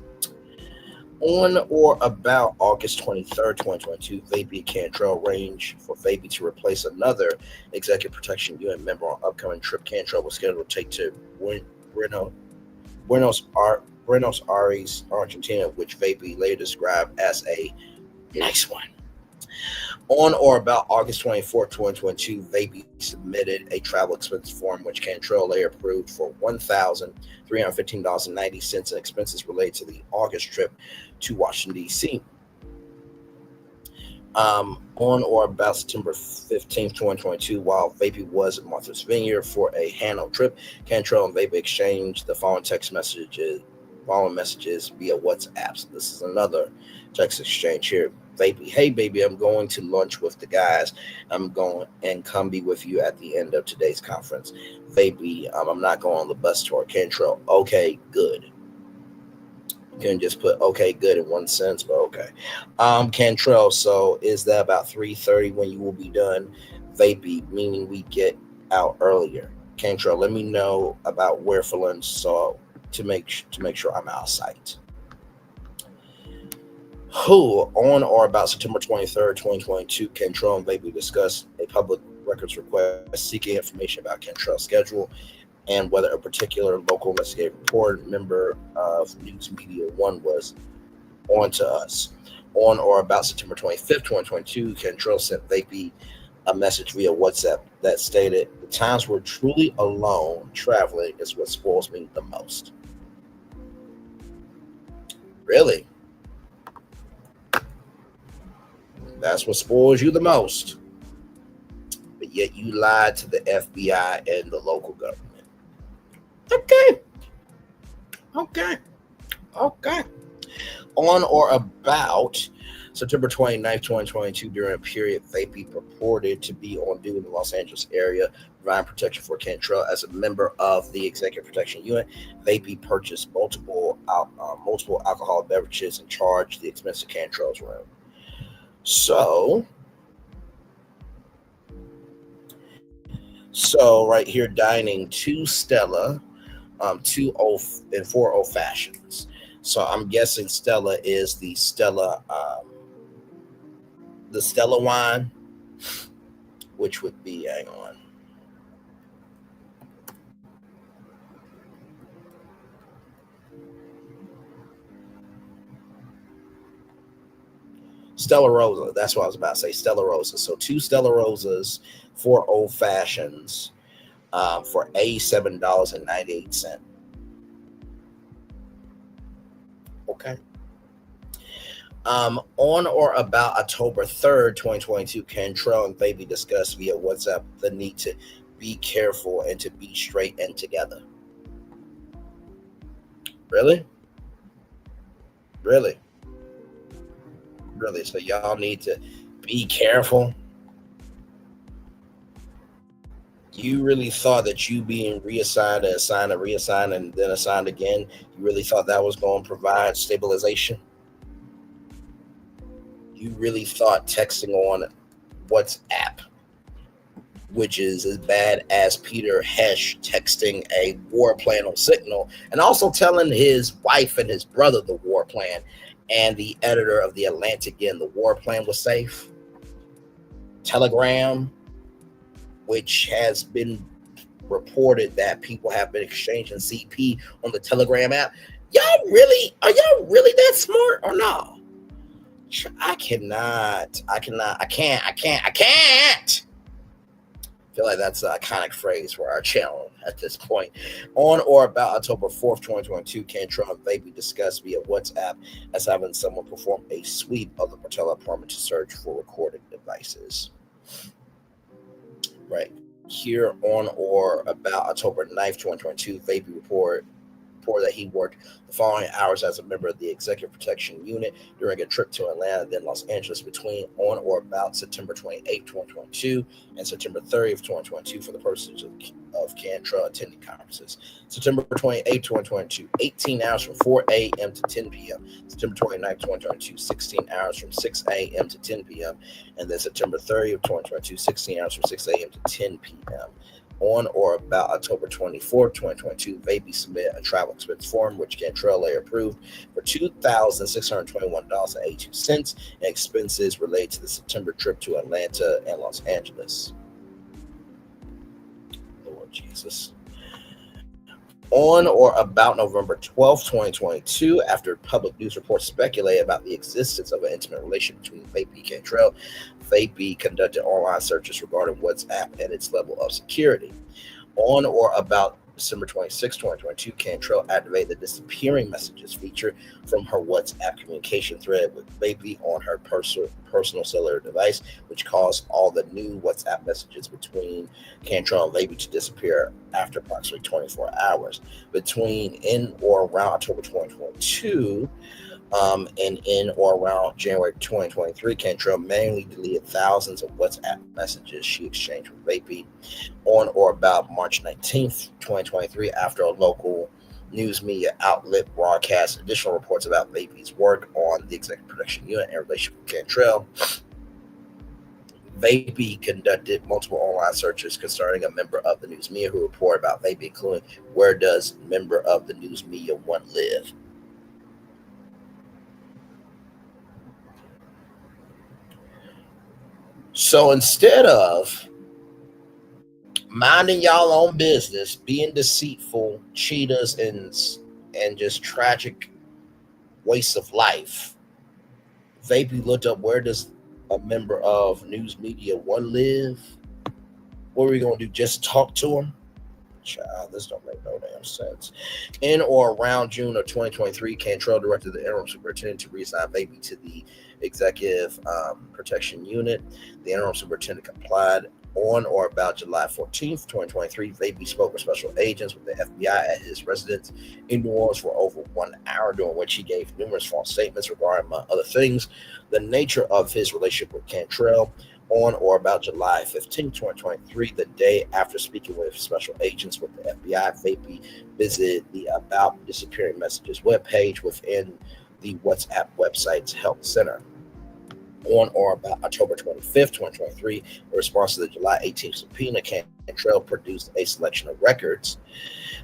Speaker 10: On or about August 23rd, 2022, Vappie and Cantrell arranged for Vappie to replace another Executive Protection Unit member on an upcoming trip Cantrell was scheduled to take to Buenos Aires, Argentina, which Vappie later described as a nice one. On or about August 24th, 2022, Vappie submitted a travel expense form, which Cantrell later approved for $1,315.90 in expenses related to the August trip to Washington, D.C. On or about September 15th, 2022, while Vappie was at Martha's Vineyard for a Hano trip, Cantrell and Vappie exchanged the following messages via WhatsApp. So this is another text exchange here. Vappie, hey baby, I'm going to lunch with the guys. I'm going and come be with you at the end of today's conference. Vappie, I'm not going on the bus tour. Cantrell, okay, good. You can just put okay, good in one sentence, but okay. Cantrell, so is that about 3:30 when you will be done? Vappie, meaning we get out earlier. Cantrell, let me know about where for lunch, so to make sure I'm out of sight. Who on or about September 23rd, 2022, Cantrell and Vappie discussed a public records request seeking information about Cantrell's schedule and whether a particular local investigative report member of News Media One was on to us. On or about September 25th, 2022, Cantrell sent Vappie a message via WhatsApp that stated, "The times we're truly alone traveling is what spoils me the most." Really? That's what spoils you the most. But yet you lied to the FBI and the local government. Okay. On or about September 29th, 2022, during a period Vappie purported to be on duty in the Los Angeles area, providing protection for Cantrell as a member of the Executive Protection Unit, Vappie purchased multiple alcoholic beverages and charged the expense of Cantrell's room. So right here, dining 2 Stella, 2 and 4 old fashions. So I'm guessing Stella is the Stella wine, which would be, hang on. Stella Rosa. That's what I was about to say. Stella Rosa. So 2 Stella Rosas, 4 old fashions, for $87.98. Okay. On or about October 3rd, 2022, Cantrell and Vappie discussed via WhatsApp the need to be careful and to be straight and together. Really? So y'all need to be careful. You really thought that you being reassigned and assigned and reassigned and then assigned again, you really thought that was going to provide stabilization? You really thought texting on WhatsApp, which is as bad as Peter Hesh texting a war plan on Signal and also telling his wife and his brother the war plan, and the editor of the Atlantic in the war plan was safe. Telegram, which has been reported that people have been exchanging CP on the Telegram app. Are y'all really that smart or no? I can't. Feel like that's an iconic phrase for our channel at this point. On or about October 4th, 2022, Cantrell and Vappie discussed via WhatsApp as having someone perform a sweep of the Portela apartment to search for recording devices. Right here, on or about October 9th, 2022, Vappie reported that he worked the following hours as a member of the Executive Protection Unit during a trip to Atlanta, then Los Angeles, between on or about September 28th, 2022 and September 30th, 2022 for the purposes of Cantrell attending conferences. September 28th, 2022, 18 hours from 4 a.m. to 10 p.m. September 29th, 2022, 16 hours from 6 a.m. to 10 p.m. And then September 30th, 2022, 16 hours from 6 a.m. to 10 p.m. On or about October 24th, 2022, Vappie submitted a travel expense form, which Cantrell later approved for $2,621.82 and expenses related to the September trip to Atlanta and Los Angeles. Lord Jesus. On or about November 12th, 2022, after public news reports speculated about the existence of an intimate relationship between Vappie and Cantrell, Vappie conducted online searches regarding WhatsApp and its level of security. On or about December 26, 2022, Cantrell activated the disappearing messages feature from her WhatsApp communication thread with Vappie on her personal cellular device, which caused all the new WhatsApp messages between Cantrell and Vappie to disappear after approximately 24 hours. Between in or around October 2022 and in or around January 2023, Cantrell manually deleted thousands of WhatsApp messages she exchanged with Vappie on or about March 19th, 2023, after a local news media outlet broadcast additional reports about Vappie's work on the executive production unit in relation with Cantrell. Vappie conducted multiple online searches concerning a member of the news media who reported about Vappie, including where does member of the news media one live. So instead of minding y'all own business, being deceitful, cheaters, and just tragic waste of life, Vappie looked up where does a member of news media one live. What are we gonna do? Just talk to him? Child, this don't make no damn sense. In or around June of 2023, Cantrell directed the interim superintendent to reassign Vappie to the executive protection unit. The interim superintendent complied. On or about July 14th, 2023, Vappie spoke with special agents with the FBI at his residence in New Orleans for over 1 hour, during which he gave numerous false statements regarding, among other things, the nature of his relationship with Cantrell. On or about July 15th, 2023, the day after speaking with special agents with the FBI, Vappie visited the About Disappearing Messages webpage within the WhatsApp website's help center. On or about October 25th, 2023, in response to the July 18th subpoena, Cantrell produced a selection of records,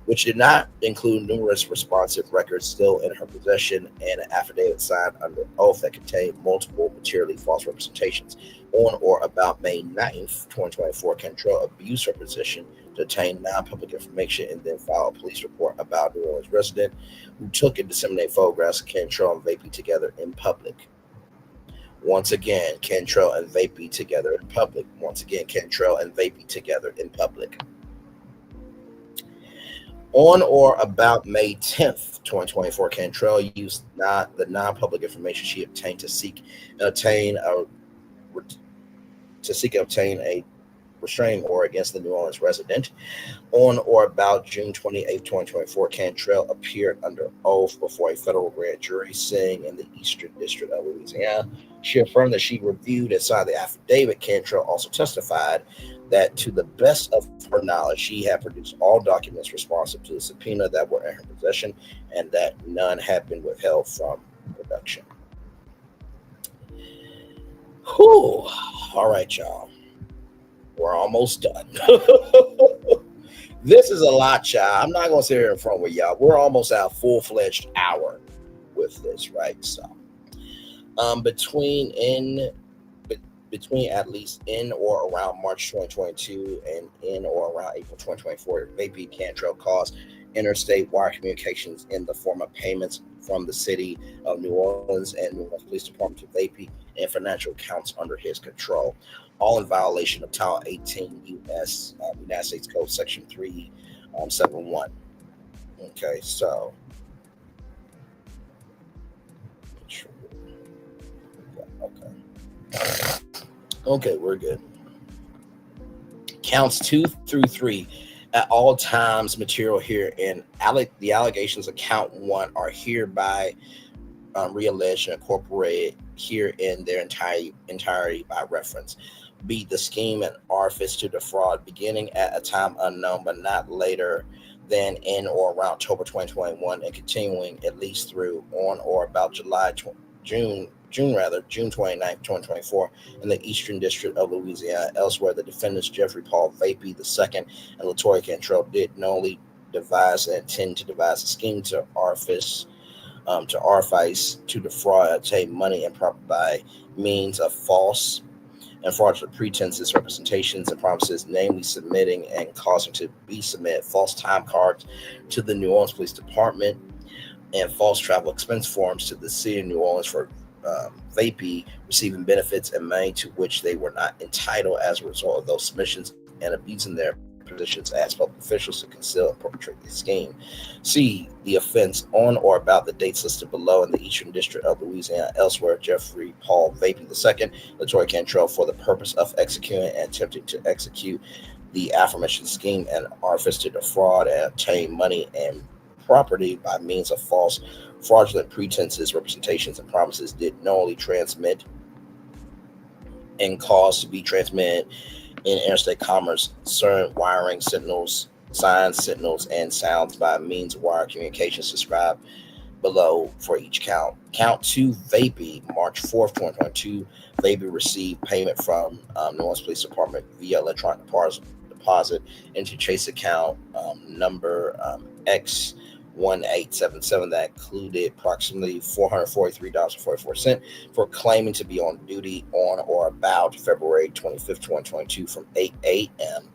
Speaker 10: which did not include numerous responsive records still in her possession and an affidavit signed under oath that contained multiple materially false representations. On or about May 9th, 2024, Cantrell abused her position to obtain non-public information and then filed a police report about New Orleans resident who took and disseminated photographs of Cantrell and Vappie together in public. Once again, Cantrell and Vappie together in public. Once again, Cantrell and Vappie together in public. On or about May 10th, 2024, Cantrell used the non-public information she obtained to seek and obtain a restraining order against the New Orleans resident. On or about June 28, 2024, Cantrell appeared under oath before a federal grand jury sitting in the Eastern District of Louisiana. She affirmed that she reviewed and signed the affidavit. Cantrell also testified that, to the best of her knowledge, she had produced all documents responsive to the subpoena that were in her possession and that none had been withheld from production. Whew. All right, y'all. We're almost done. This is a lot, y'all. I'm not going to sit here in front with y'all. We're almost at a full-fledged hour with this, right? So, between at least in or around March 2022 and in or around April 2024, Vappie Cantrell caused interstate wire communications in the form of payments from the city of New Orleans and New Orleans Police Department to Vappie and financial accounts under his control, all in violation of Title 18 U.S. United States Code Section 371. Okay, so okay, we're good. Counts 2 through 3 at all times material here in the allegations of count 1 are hereby realleged and incorporated here in their entirety by reference. B, the scheme and artifice to defraud beginning at a time unknown but not later than in or around October 2021 and continuing at least through on or about June 29, 2024 in the Eastern District of Louisiana. Elsewhere, the defendants Jeffrey Paul Vappie II and Latoya Cantrell did not only devise and intend to devise a scheme to artifice to defraud and obtain money and property by means of false and fraudulent pretenses, representations, and promises, namely submitting and causing to be submitted false time cards to the New Orleans Police Department and false travel expense forms to the city of New Orleans for Vappie receiving benefits and money to which they were not entitled as a result of those submissions, and abusing their positions as public officials to conceal and perpetrate the scheme. C, the offense on or about the dates listed below in the Eastern District of Louisiana. Elsewhere, Jeffrey Paul Vappie II, Latoya Cantrell, for the purpose of executing and attempting to execute the aforementioned scheme and artifice to defraud and obtain money and property by means of false, fraudulent pretenses, representations, and promises, did knowingly transmit and cause to be transmitted in interstate commerce certain wiring signals, signs, signals, and sounds by means of wire communications described below for each count. Count 2, Vappie, March 4th, 2022. Vappie received payment from New Orleans Police Department via electronic deposit into Chase account number X1877 that included approximately $443.44 for claiming to be on duty on or about February 25th, 2022 from 8 a.m.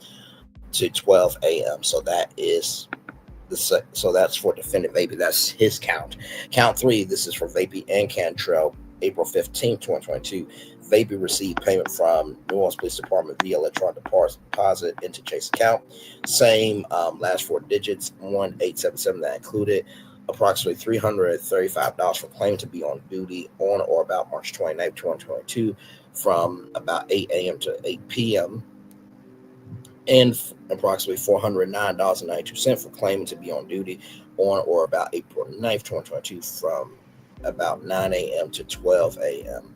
Speaker 10: to 12 a.m. So that's for defendant Vappie. That's his count. Count 3, this is for Vappie and Cantrell, April 15th, 2022. Vappie received payment from New Orleans Police Department via electronic deposit into Chase account. Same last 4 digits, 1877, that included approximately $335 for claiming to be on duty on or about March 29th, 2022 from about 8 a.m. to 8 p.m. and approximately $409.92 for claiming to be on duty on or about April 9th, 2022 from about 9 a.m. to 12 a.m.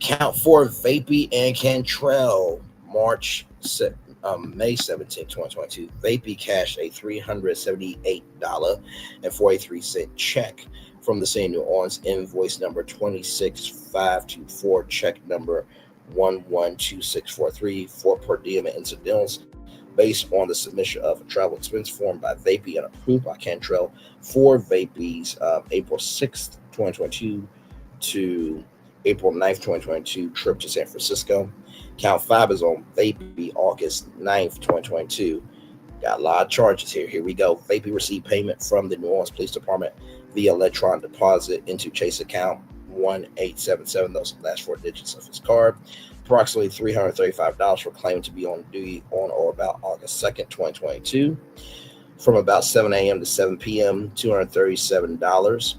Speaker 10: Count 4, Vappie and Cantrell, May 17, 2022. Vappie cashed a $378.43 check from the same New Orleans, invoice number 26524, check number 112643 for per diem and incidentals, based on the submission of a travel expense form by Vappie and approved by Cantrell for Vappie's April 6th, 2022 to April 9th, 2022 trip to San Francisco. Count 5 is on Vappie, August 9th, 2022. Got a lot of charges here. Here we go. Vappie received payment from the New Orleans Police Department via electronic deposit into Chase account 1877. Those are the last 4 digits of his card. Approximately $335 for claiming to be on duty on or about August 2nd, 2022. From about 7 a.m. to 7 p.m., $237.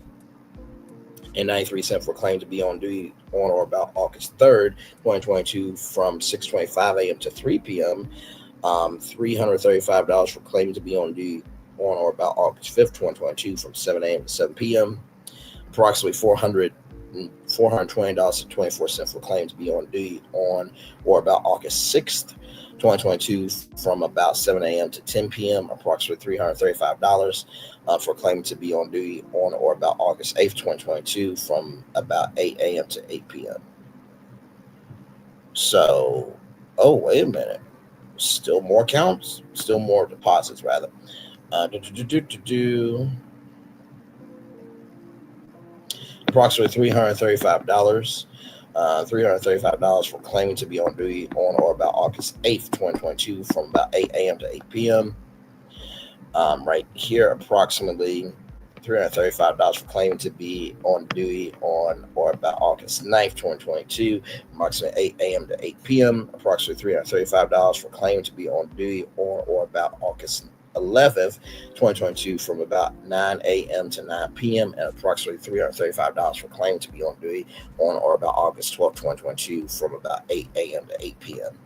Speaker 10: and 93 cents for claim to be on duty on or about August 3rd, 2022 from 6:25 a.m. to 3 p.m. $335 for claiming to be on duty on or about August 5th, 2022 from 7 a.m. to 7 p.m. Approximately $420.24 for claim to be on duty on or about August 6th, 2022 from about 7 a.m. to 10 p.m. Approximately $335 for claiming to be on duty on or about August 8th, 2022 from about 8 a.m. to 8 p.m. So, oh, wait a minute. Still more counts? Still more deposits, rather. Approximately $335. $335 for claiming to be on duty on or about August 8th, 2022 from about 8 a.m. to 8 p.m. Right here, approximately $335 for claiming to be on duty on or about August 9th, 2022, approximately 8 a.m. to 8 p.m. Approximately $335 for claiming to be on duty on or about August 11th, 2022 from about 9 a.m. to 9 p.m. and approximately $335 for claiming to be on duty on or about August 12th, 2022 from about 8 a.m. to 8 p.m.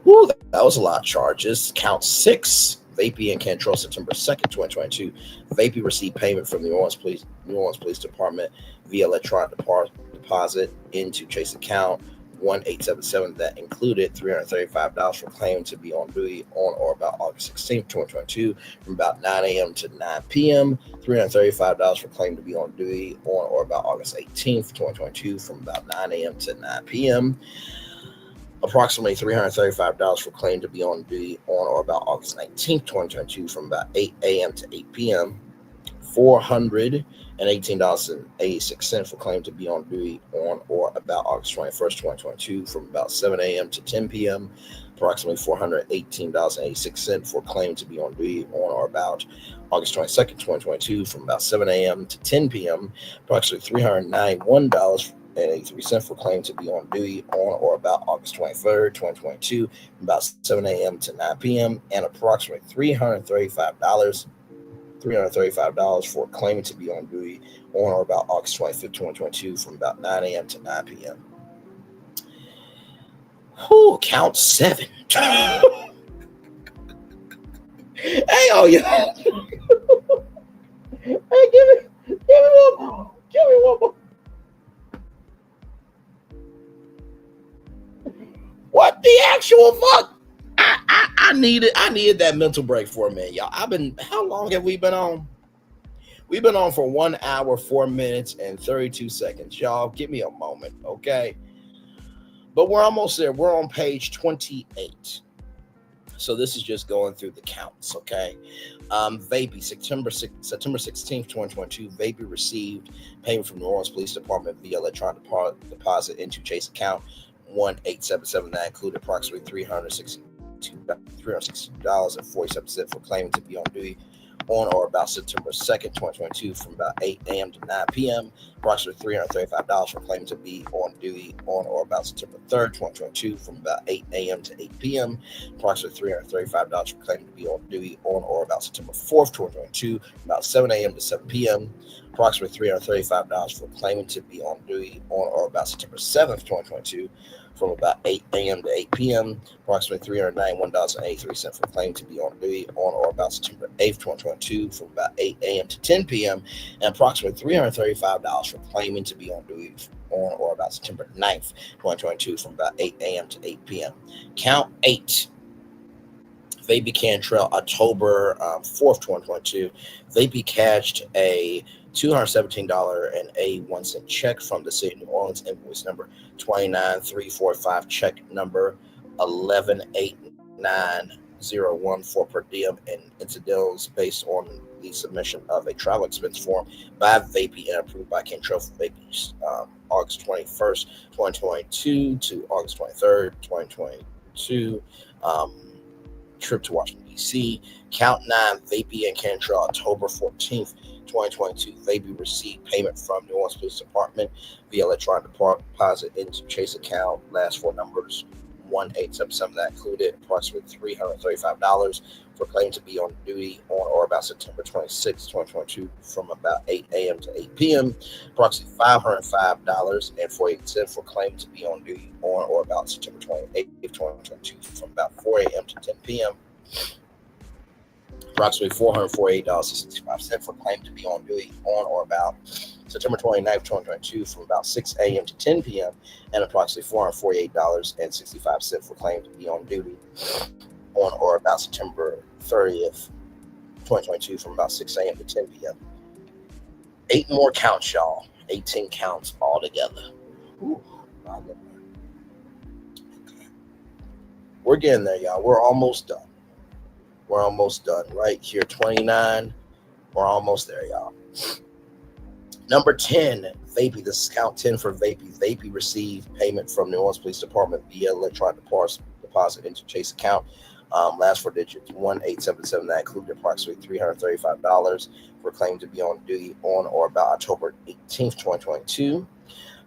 Speaker 10: Woo, that was a lot of charges. Count 6. Vappie and Cantrell, September 2nd, 2022. Vappie received payment from the New Orleans Police Department via electronic deposit into Chase account 1877 that included $335 for claiming to be on duty on or about August 16th, 2022 from about 9 a.m. to 9 p.m. $335 for claiming to be on duty on or about August 18th, 2022 from about 9 a.m. to 9 p.m. Approximately $335 for claim to be on duty on or about August 19th, 2022 from about 8 a.m. to 8 p.m. $418.86 for claim to be on duty on or about August 21st, 2022 from about 7 a.m. to 10 p.m. Approximately $418.86 for claim to be on duty on or about August 22nd, 2022 from about 7 a.m. to 10 p.m. Approximately $391 $1.83 for claim to be on duty on or about August 23rd, 2022, from about 7 a.m. to 9 p.m., and approximately $335 for claiming to be on duty on or about August 25th, 2022, from about 9 a.m. to 9 p.m. Whew, count 7. Hey, oh yeah. Hey, give me one more. What the actual fuck? I needed that mental break for a minute, y'all. How long have we been on? We've been on for 1 hour, 4 minutes, and 32 seconds. Y'all, give me a moment, okay? But we're almost there. We're on page 28. So this is just going through the counts, okay? Vappie, September 16th, 2022, Vappie received payment from New Orleans Police Department via electronic deposit into Chase account 18779 that included approximately $360.47 for claiming to be on duty on or about September 2nd, 2022, from about 8 a.m. to 9 p.m., approximately $335 for claiming to be on duty on or about September 3rd, 2022, from about 8 a.m. to 8 p.m., approximately $335 for claiming to be on duty on or about September 4th, 2022, from about 7 a.m. to 7 p.m., approximately $335 for claiming to be on duty on or about September 7th, 2022, from about 8 a.m. to 8 p.m., approximately $391.83 for claiming to be on duty on or about September 8th, 2022, from about 8 a.m. to 10 p.m., and approximately $335 for claiming to be on duty on or about September 9th, 2022, from about 8 a.m. to 8 p.m. Count 8. Vappie Cantrell, October 4th, 2022. Vappie cashed a $217.81 check from the city of New Orleans, invoice number 29345, check number 118901 for per diem and incidentals based on the submission of a travel expense form by Vappie and approved by Cantrell for Vappie's August 21st, 2022 to August 23rd, 2022. Trip to Washington, D.C. Count 9, Vappie and Cantrell, October 14th, 2022. Vappie received payment from New Orleans Police Department via electronic deposit into Chase account. Last four numbers, 1877. That included approximately $335 for claiming to be on duty on or about September 26, 2022, from about 8 a.m. to 8 p.m. Approximately $505.48 for claiming to be on duty on or about September 28, 2022, from about 4 a.m. to 10 p.m. Approximately $448.65 for claiming to be on duty on or about September 29th, 2022, from about 6 a.m. to 10 p.m., and approximately $448.65 for claiming to be on duty on or about September 30th, 2022, from about 6 a.m. to 10 p.m. 8 more counts, y'all. 18 counts altogether. Ooh, my Lord. Okay. We're getting there, y'all. We're almost done. We're almost done. Right here, 29. We're almost there, y'all. Number 10, Vappie. This is count 10 for Vappie. Vappie received payment from New Orleans Police Department via electronic deposit into Chase account. Last four digits, 1877. That included approximately $335 for claiming to be on duty on or about October 18th, 2022.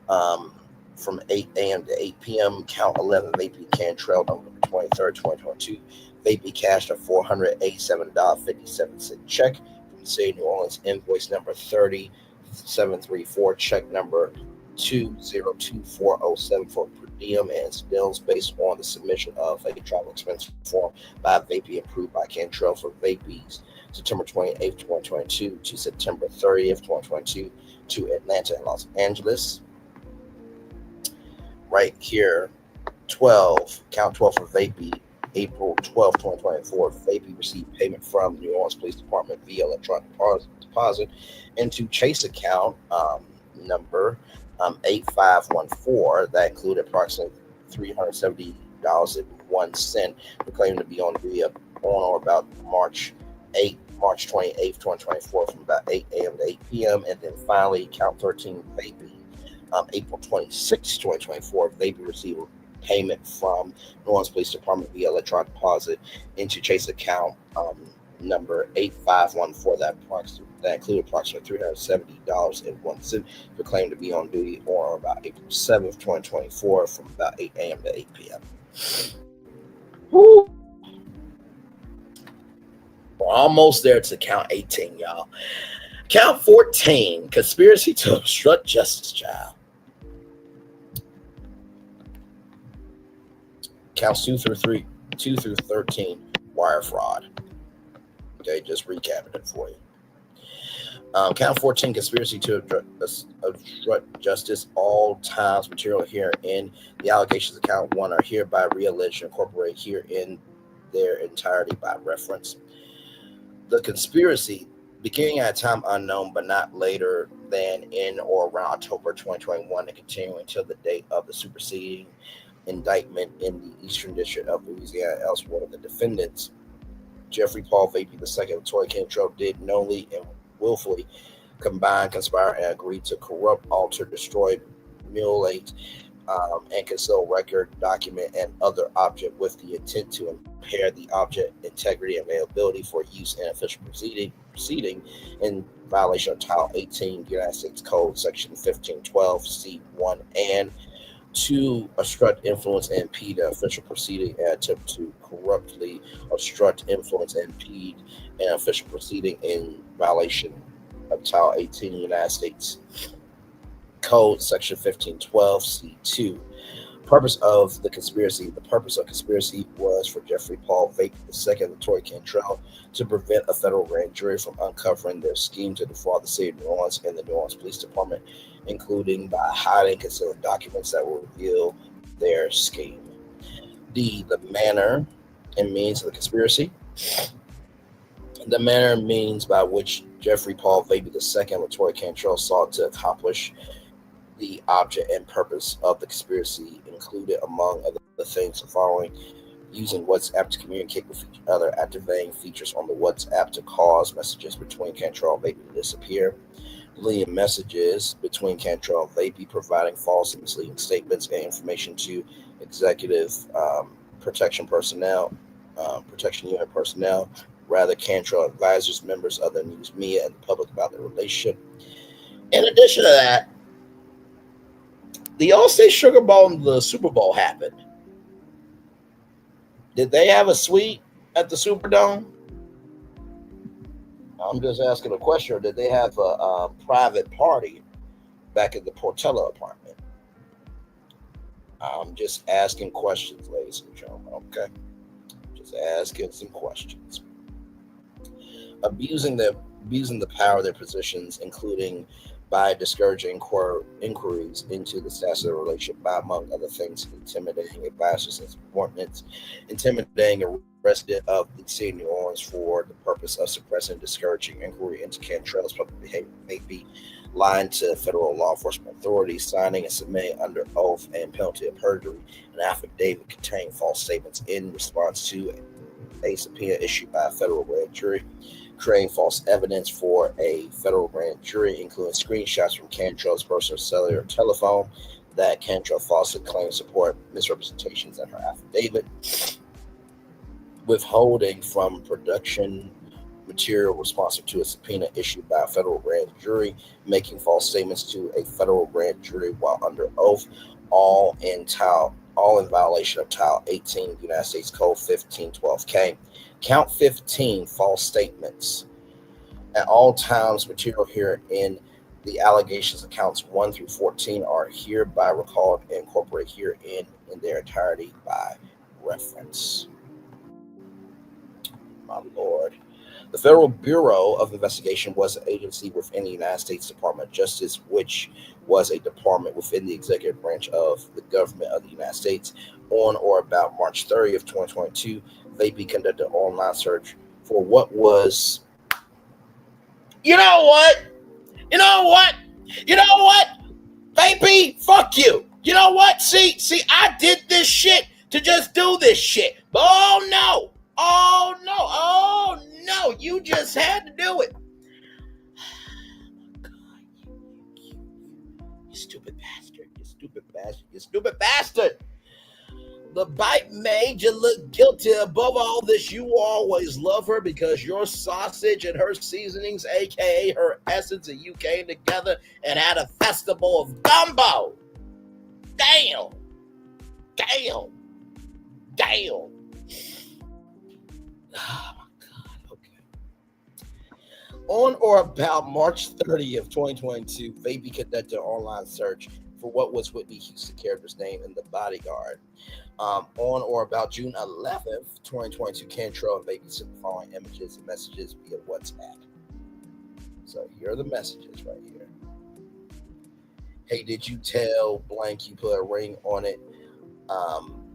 Speaker 10: From 8 a.m. to 8 p.m. Count 11, Vappie Cantrell, November 23rd, 2022. Vappie cashed a $487.57 check from the city of New Orleans, invoice number 30734, check number 202407 for per diem and incidentals based on the submission of a travel expense form by Vappie, approved by Cantrell for Vappie's September 28th, 2022 to September 30th, 2022 to Atlanta and Los Angeles. Right here, 12, count 12 for Vappie. April 12, 2024, Vappie received payment from New Orleans Police Department via electronic deposit into Chase account number 8514. That included approximately $370.01 for claiming to be on duty on or about March 28th, 2024, from about 8 a.m. to 8 p.m. And then finally, count 13, Vappie. April 26, 2024, Vappie received payment from New Orleans Police Department via electronic deposit into Chase account number 8514 that included approximately $370.01 for claim to be on duty on or about April 7th, 2024 from about 8 a.m. to 8 p.m. Woo. We're almost there to count 18, y'all. Count 14, conspiracy to obstruct justice, child. Counts 2 through 13, wire fraud. Okay, just recapping it for you. Count 14, conspiracy to obstruct justice. All times material here in the allegations of count 1 are hereby realleged and incorporated here in their entirety by reference. The conspiracy, beginning at a time unknown but not later than in or around October 2021 and continuing until the date of the superseding indictment in the Eastern District of Louisiana, elsewhere, the defendants, Jeffrey Paul Vappie II, Latoya Cantrell, did knowingly and willfully combine, conspire, and agree to corrupt, alter, destroy, mutilate, and conceal record, document, and other object with the intent to impair the object integrity and availability for use in official proceeding in violation of Title 18 United States Code, Section 1512 C1, and to obstruct, influence, and impede the official proceeding and attempt to corruptly obstruct, influence, and impede an official proceeding in violation of Title 18 United States Code, Section 1512 C2. Purpose of the conspiracy. The purpose of conspiracy was for Jeffrey Paul Vappie II and Latoya Cantrell to prevent a federal grand jury from uncovering their scheme to defraud the city of New Orleans and the New Orleans Police Department, including by hiding and concealing documents that will reveal their scheme. The manner and means of the conspiracy. The manner and means by which Jeffrey Paul Vappie II and Latoya Cantrell sought to accomplish the object and purpose of the conspiracy included, among other things, the following: using WhatsApp to communicate with each other, activating features on the WhatsApp to cause messages between Cantrell and Vappie to disappear, deleting messages between Cantrell and Vappie, providing false and misleading statements and information to executive protection unit personnel, rather Cantrell advisors, members of the news media, and the public about their relationship. In addition to that, the All-State Sugar Bowl and the Super Bowl happened. Did they have a suite at the Superdome? I'm just asking a question. Or did they have a private party back at the Portela apartment? I'm just asking questions, ladies and gentlemen, okay? Just asking some questions. Abusing the power of their positions, including by discouraging inquiries into the status of the relationship by, among other things, intimidating advisors and subordinates, intimidating a resident of the city of New Orleans for the purpose of suppressing and discouraging inquiry into Cantrell's public behavior, may be lying to federal law enforcement authorities, signing and submitting under oath and penalty of perjury an affidavit containing false statements in response to a subpoena issued by a federal grand jury, creating false evidence for a federal grand jury, including screenshots from Cantrell's personal cellular telephone that Cantrell falsely claimed support misrepresentations in her affidavit, withholding from production material responsive to a subpoena issued by a federal grand jury, making false statements to a federal grand jury while under oath, all in violation of Title 18 United States Code 1512K. Count 15, false statements. At all times, material here in the allegations of counts 1 through 14 are hereby recalled and incorporated herein in their entirety by reference. My Lord. The Federal Bureau of Investigation was an agency within the United States Department of Justice, which was a department within the executive branch of the government of the United States. On or about March 30th, 2022, Vappie conducted an online search for what was... You know what? Vappie, fuck you. You know what? See, I did this shit to just do this shit. But oh no, you just had to do it. You stupid bastard. The bite made you look guilty. Above all this, you will always love her because your sausage and her seasonings, aka her essence, and you came together and had a festival of gumbo. Damn. Damn. Damn. Oh my God. Okay. On or about March 30th, 2022, Vappie conducted an online search for what was Whitney Houston's character's name in The Bodyguard. On or about June 11th, 2022, Cantrell and Vappie sent the following images and messages via WhatsApp. So here are the messages right here. Hey, did you tell blank you put a ring on it?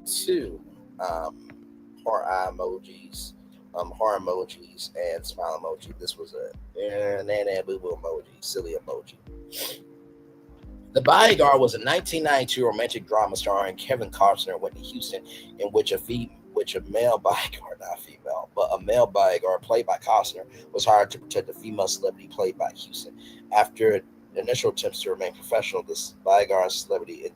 Speaker 10: Two heart eye emojis, heart emojis, and smile emoji. This was a boo boo emoji, silly emoji. The Bodyguard was a 1992 romantic drama starring Kevin Costner and Whitney Houston, in which a male bodyguard, not female, but a male bodyguard played by Costner was hired to protect a female celebrity played by Houston. After initial attempts to remain professional, this bodyguard celebrity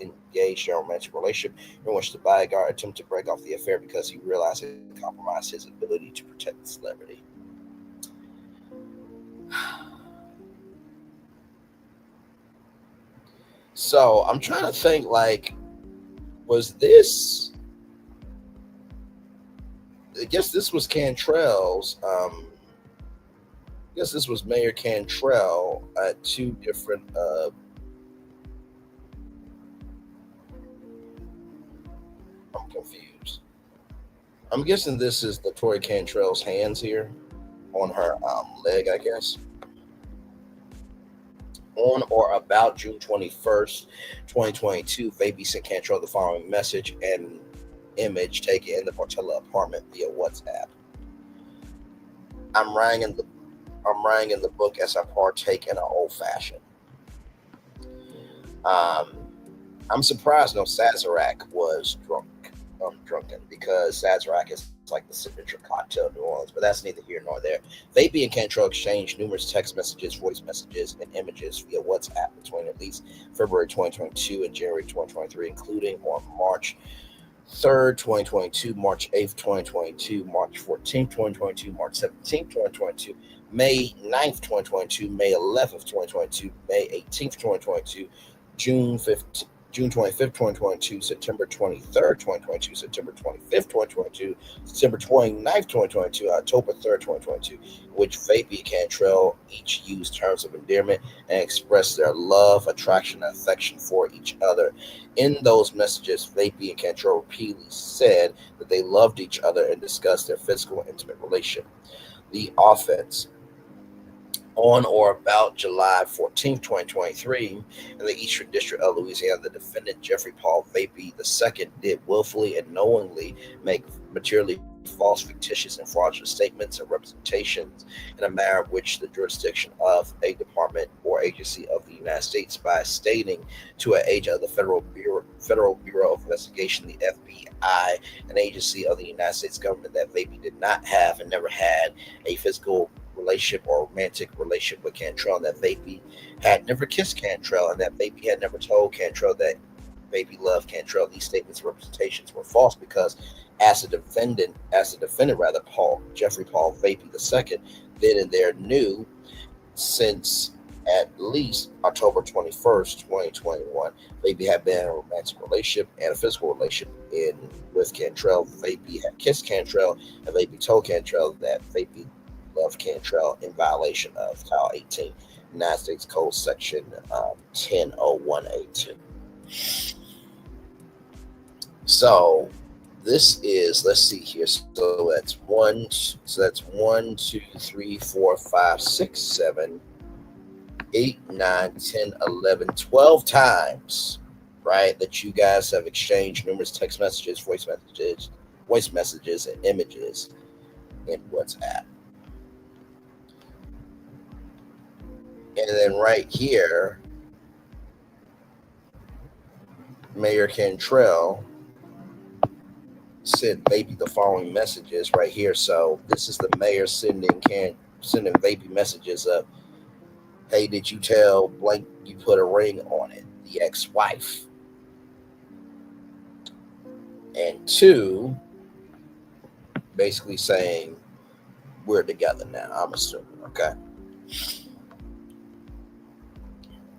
Speaker 10: engaged in a romantic relationship in which the bodyguard attempted to break off the affair because he realized it compromised his ability to protect the celebrity. So I'm trying to think, like, was this? I guess this was Cantrell's. I guess this was Mayor Cantrell at two different. I'm confused. I'm guessing this is Latoya Cantrell's hands here on her leg, I guess. On or about June 21st, 2022, Vappie sent Cantrell the following message and image taken in the Portela apartment via WhatsApp. I'm writing in the book as I partake in an old fashioned. I'm surprised no Sazerac was drunken because Sazerac is like the signature cocktail of New Orleans, but that's neither here nor there. Vappie and Cantrell exchanged numerous text messages, voice messages, and images via WhatsApp between at least February 2022 and January 2023, including on March 3rd, 2022, March 8th, 2022, March 14th, 2022, March 17th, 2022, May 9th, 2022, May 11th, 2022, May 18th, 2022, June 25th, 2022, September 23rd, 2022, September 25th, 2022, September 29th, 2022, October 3rd, 2022, which Vappie and Cantrell each used terms of endearment and expressed their love, attraction, and affection for each other. In those messages, Vappie and Cantrell repeatedly said that they loved each other and discussed their physical and intimate relationship. The offense. On or about July 14, 2023, in the Eastern District of Louisiana, the defendant, Jeffrey Paul Vappie II, did willfully and knowingly make materially false, fictitious, and fraudulent statements and representations in a manner which the jurisdiction of a department or agency of the United States by stating to an agent of the Federal Bureau of Investigation, the FBI, an agency of the United States government, that Vappie did not have and never had a physical relationship or romantic relationship with Cantrell, and that Vappie had never kissed Cantrell, and that Vappie had never told Cantrell that Vappie loved Cantrell. These statements and representations were false because as the defendant, Jeffrey Paul Vappie II, then and there knew since at least October 21st, 2021, Vappie had been in a romantic relationship and a physical relationship with Cantrell. Vappie had kissed Cantrell, and Vappie told Cantrell that Vappie loved Cantrell in violation of Title 18, United States Code Section 100182. So this is, let's see here. So that's 1, 2, 3, 4, 5, 6, 7, 8, 9, 10, 11, 12 times, right, that you guys have exchanged numerous text messages, voice messages, and images in WhatsApp. And then right here, Mayor Cantrell sent Vappie the following messages right here. So this is the mayor sending Vappie messages of, hey, did you tell blank you put a ring on it? The ex-wife. And 2, basically saying we're together now, I'm assuming, okay?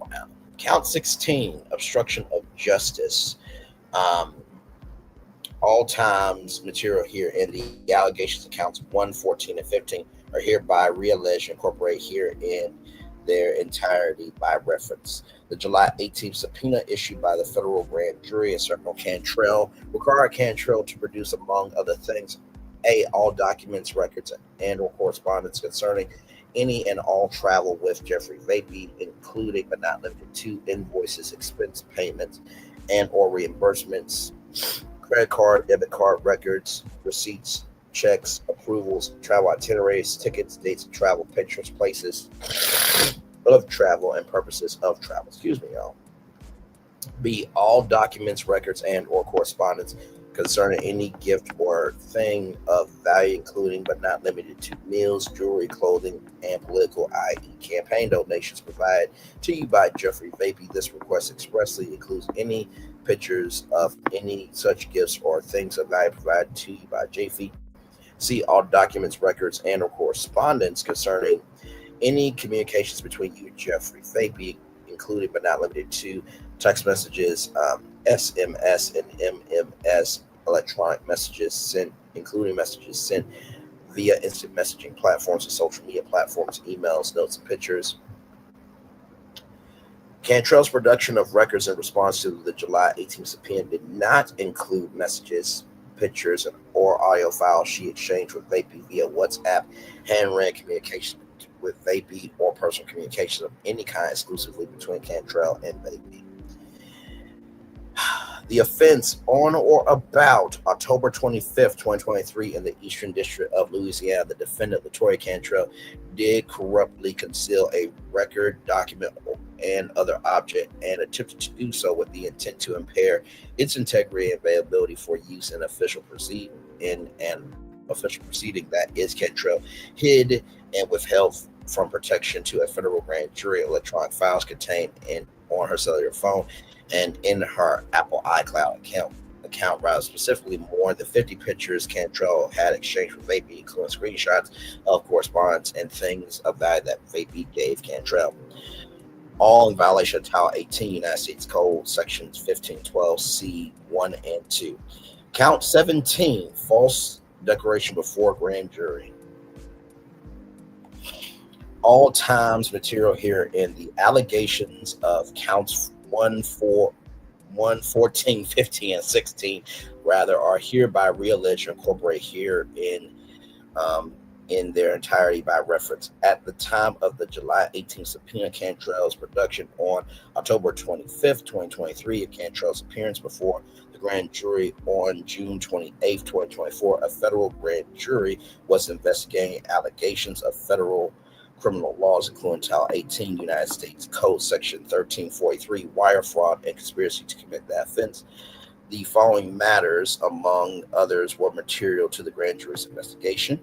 Speaker 10: Now, count 16, obstruction of justice. All times material here in the allegations of counts 1, 14, and 15 are hereby realleged and incorporated here in their entirety by reference. The July 18th subpoena issued by the federal grand jury in Circle Cantrell required Cantrell to produce, among other things, A, all documents, records, and or correspondence concerning any and all travel with Jeffrey Vappie, including but not limited to invoices, expense payments, and or reimbursements, credit card, debit card records, receipts, checks, approvals, travel itineraries, tickets, dates of travel, pictures, places of travel, and purposes of travel. Excuse me, y'all. B, all documents, records, and or correspondence concerning any gift or thing of value, including but not limited to meals, jewelry, clothing, and political, i.e. campaign donations provided to you by Jeffrey Vappie. This request expressly includes any pictures of any such gifts or things of value provided to you by JV. See all documents, records, and or correspondence concerning any communications between you and Jeffrey Vappie, including but not limited to text messages, SMS and MMS, electronic messages sent, including messages sent via instant messaging platforms and social media platforms, emails, notes, and pictures. Cantrell's production of records in response to the July 18th subpoena did not include messages, pictures, or audio files she exchanged with Vappie via WhatsApp, handwritten communication with Vappie, or personal communication of any kind exclusively between Cantrell and Vappie. The offense on or about October 25th, 2023, in the Eastern District of Louisiana, the defendant, Latoya Cantrell, did corruptly conceal a record, document, and other object, and attempted to do so with the intent to impair its integrity and availability for use in official proceeding. That is, Cantrell hid and withheld from protection to a federal grand jury electronic files contained on her cellular phone and in her Apple iCloud account, rather specifically more than 50 pictures Cantrell had exchanged with Vappie, including screenshots of correspondence and things of value that Vappie gave Cantrell, all in violation of Title 18 United States Code sections 1512 C1 and 2. Count 17, false declaration before grand jury. All times material here in the allegations of counts 1, 14, 15, and 16 rather are hereby realleged or incorporated here in their entirety by reference. At the time of the July 18th subpoena, Cantrell's production on October 25th, 2023, of Cantrell's appearance before the grand jury on June 28th, 2024, a federal grand jury was investigating allegations of federal criminal laws, including Title 18 United States Code Section 1343, wire fraud and conspiracy to commit that offense. The following matters, among others, were material to the grand jury's investigation.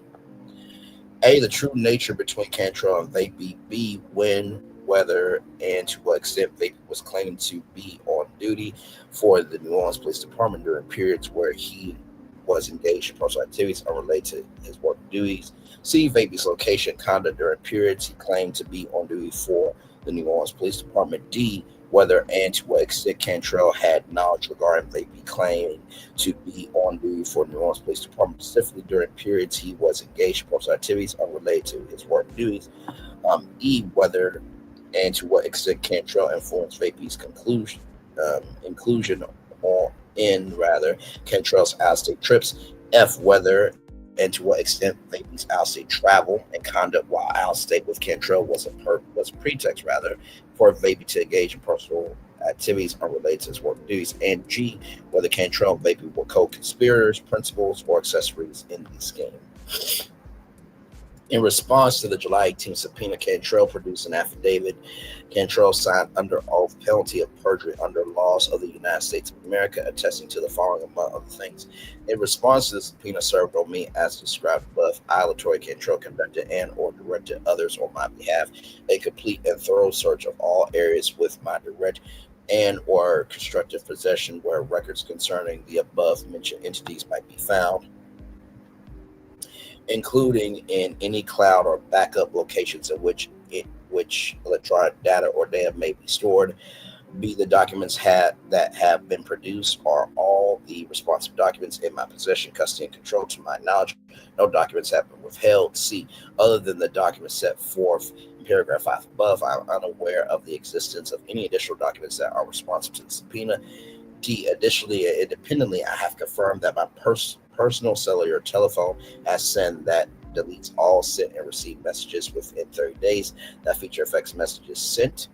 Speaker 10: A, the true nature between Cantrell and Vappie. B, when, whether, and to what extent Vappie was claimed to be on duty for the New Orleans Police Department during periods where he was engaged in personal activities unrelated to his work duties. C, Vappie's location and conduct during periods he claimed to be on duty for the New Orleans Police Department. D, whether and to what extent Cantrell had knowledge regarding Vappie claiming to be on duty for the New Orleans Police Department, specifically during periods he was engaged in personal activities unrelated to his work duties. E, whether and to what extent Cantrell influenced Vappie's inclusion Cantrell's out-of-state trips. F, whether and to what extent Vappie's out-of-state travel and conduct while out-of-state with Cantrell was a pretext for Vappie to engage in personal activities unrelated to his work duties. And G, whether Cantrell and Vappie were co-conspirators, principals, or accessories in the scheme. In response to the July 18th subpoena, Cantrell produced an affidavit. Cantrell signed under oath, penalty of perjury under laws of the United States of America, attesting to the following, among other things. In response to the subpoena served on me as described above, I, Latoya Cantrell, conducted and or directed others on my behalf a complete and thorough search of all areas with my direct and or constructive possession where records concerning the above mentioned entities might be found, including in any cloud or backup locations in which electronic data or data may be stored. B, the documents that have been produced are all the responsive documents in my possession, custody, and control. To my knowledge, no documents have been withheld. C, other than the documents set forth in paragraph 5 above, I'm unaware of the existence of any additional documents that are responsive to the subpoena. D, additionally, independently, I have confirmed that my personal cellular telephone has sent that deletes all sent and received messages within 30 days. That feature affects messages sent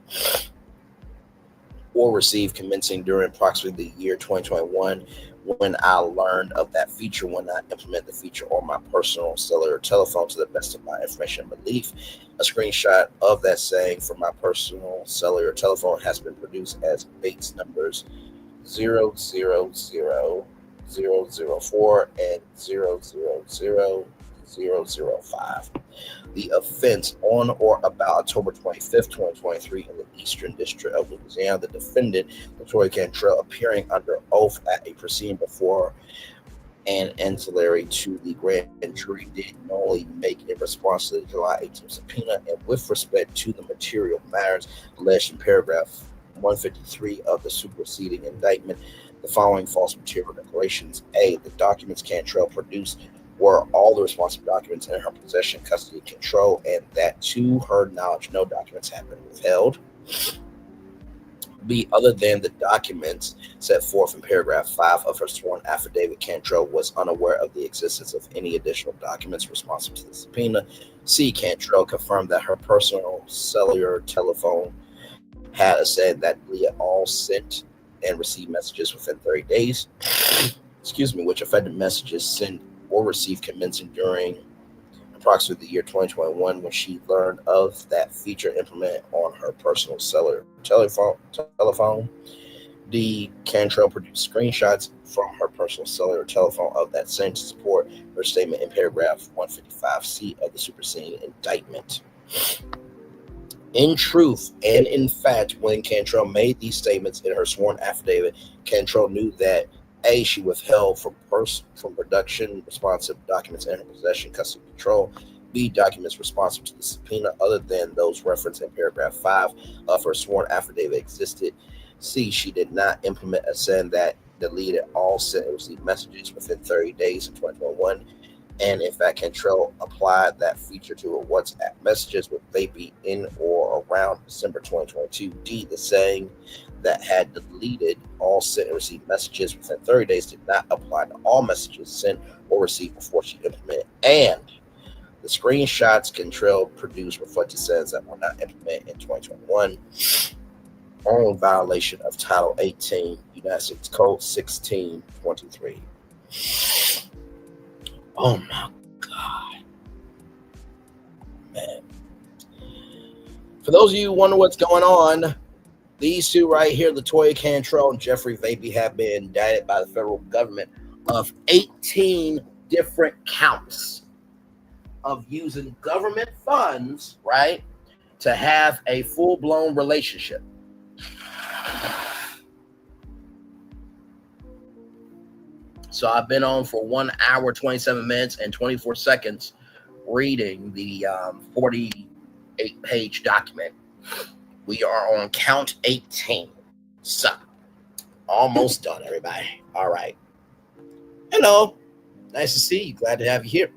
Speaker 10: or received commencing during approximately the year 2021. When I learned of that feature, when I implement the feature on my personal cellular telephone to the best of my information and belief, a screenshot of that saying from my personal cellular telephone has been produced as Bates numbers 000004 and 000005. The offense on or about October 25th, 2023 in the Eastern District of Louisiana, the defendant, Latoya Cantrell, appearing under oath at a proceeding before and ancillary to the grand jury, did only make in response to the July 18th subpoena and with respect to the material matters alleged in paragraph 153 of the superseding indictment, the following false material declarations. A, the documents Cantrell produced were all the responsive documents in her possession, custody, and control, and that to her knowledge, no documents have been withheld. B, other than the documents set forth in paragraph 5 of her sworn affidavit, Cantrell was unaware of the existence of any additional documents responsive to the subpoena. C, Cantrell confirmed that her personal cellular telephone had said that Leah all sent and received messages within 30 days, which affected messages sent or received commencing during approximately the year 2021 when she learned of that feature implemented on her personal cellular telephone. D, Cantrell produced screenshots from her personal cellular telephone of that same to support her statement in paragraph 155C of the superseding indictment. In truth and in fact, when Cantrell made these statements in her sworn affidavit, Cantrell knew that A, she withheld from production responsive documents in her possession, custody, control. B, documents responsive to the subpoena other than those referenced in paragraph 5 of her sworn affidavit existed. C, she did not implement a send that deleted all sent and received messages within 30 days in 2021. And in fact, Cantrell applied that feature to her WhatsApp messages with Vappie in or around December 2022. D, the saying that had deleted all sent and received messages within 30 days did not apply to all messages sent or received before she implemented. And the screenshots Cantrell produced reflected sends that were not implemented in 2021 on violation of Title 18, United States Code 1623. Oh my God. Man. For those of you who wonder what's going on, these two right here, Latoya Cantrell and Jeffrey Vappie, have been indicted by the federal government of 18 different counts of using government funds, right, to have a full-blown relationship. So I've been on for 1 hour, 27 minutes, and 24 seconds reading the 48-page document. We are on count 18. So, almost done, everybody. All right. Hello. Nice to see you. Glad to have you here.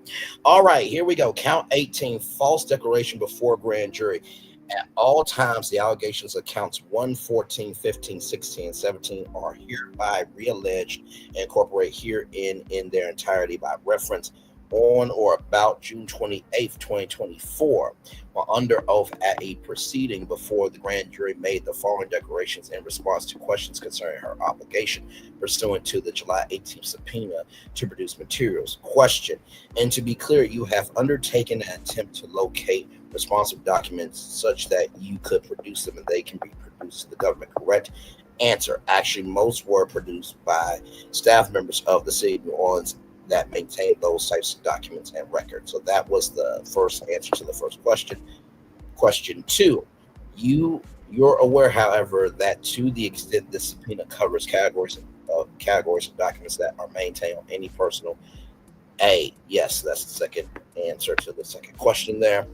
Speaker 10: All right, here we go. Count 18, false declaration before grand jury. At all times, the allegations of counts 1, 14, 15, 16, and 17 are hereby realleged and incorporated herein in their entirety by reference on or about June 28th, 2024, while under oath at a proceeding before the grand jury made the following declarations in response to questions concerning her obligation pursuant to the July 18th subpoena to produce materials. Question, and to be clear, you have undertaken an attempt to locate responsive documents such that you could produce them and they can be produced to the government, correct? Answer, actually, most were produced by staff members of the city of New Orleans that maintain those types of documents and records. So that was the first answer to the first question. Question 2, you You're aware, however, that to the extent this subpoena covers categories of documents that are maintained on any personal. A, yes, that's the second answer to the second question there.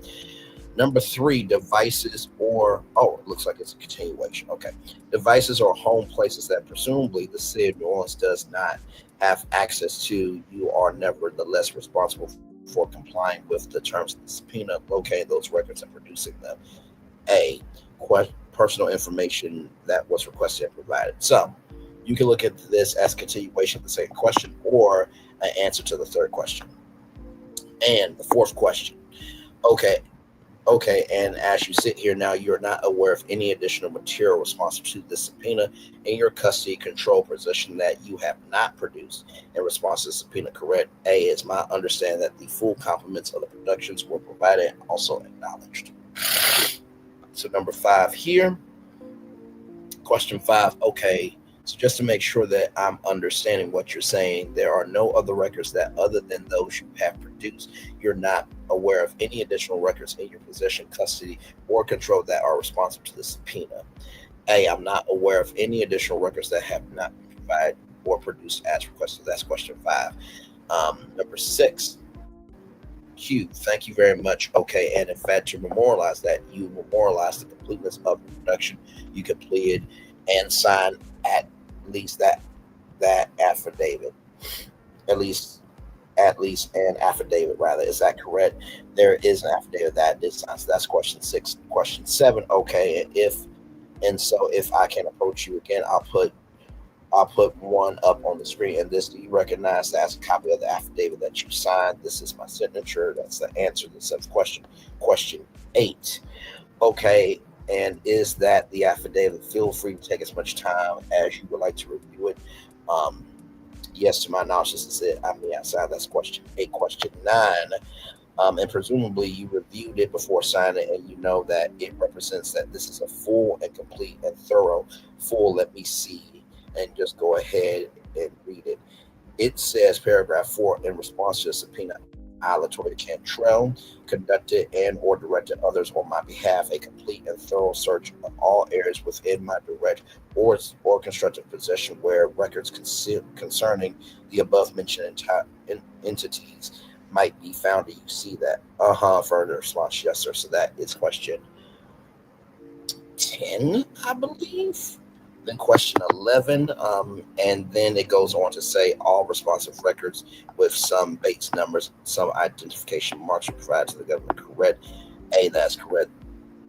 Speaker 10: Number 3, devices or, it looks like it's a continuation. Okay. Devices or home places that presumably the city of New Orleans does not have access to. You are nevertheless responsible for complying with the terms of the subpoena, locating those records and producing them. A, personal information that was requested and provided. So you can look at this as continuation of the second question or an answer to the third question. And the fourth question. Okay, and as you sit here now, you're not aware of any additional material responsive to the subpoena in your custody control possession that you have not produced in response to the subpoena. Correct. A, it's my understanding that the full complements of the productions were provided and also acknowledged. So number 5 here, question 5. Okay, so just to make sure that I'm understanding what you're saying, there are no other records that other than those you have produced. You're not aware of any additional records in your possession, custody, or control that are responsive to the subpoena. A, I'm not aware of any additional records that have not been provided or produced as requested. That's question 5. Number 6. Q, thank you very much. Okay, and in fact, to memorialize that, you memorialize the completeness of the production you completed and signed at least that affidavit. At least an affidavit, rather. Is that correct? There is an affidavit that is signed. So that's question 6. Question 7. Okay, if I can approach you again, I'll put one up on the screen. And this, do you recognize that's a copy of the affidavit that you signed? This is my signature. That's the answer to the 7th question. Question 8. Okay, and is that the affidavit? Feel free to take as much time as you would like to review it. Yes, to my knowledge, this is it. I mean, outside, that's question 8. Question 9. And presumably you reviewed it before signing, and you know that it represents that this is a full and complete and thorough. Let me see. And just go ahead and read it. It says, paragraph 4, in response to the subpoena, I, Latoya Cantrell, conducted and or directed others on my behalf a complete and thorough search of all areas within my direct or constructive possession where records concerning the above mentioned entities might be found. Do you see that? Further response, yes, sir. So that is question 10, I believe. Then question 11, and then it goes on to say all responsive records with some Bates numbers, some identification marks are provided to the government. Correct. A, that's correct.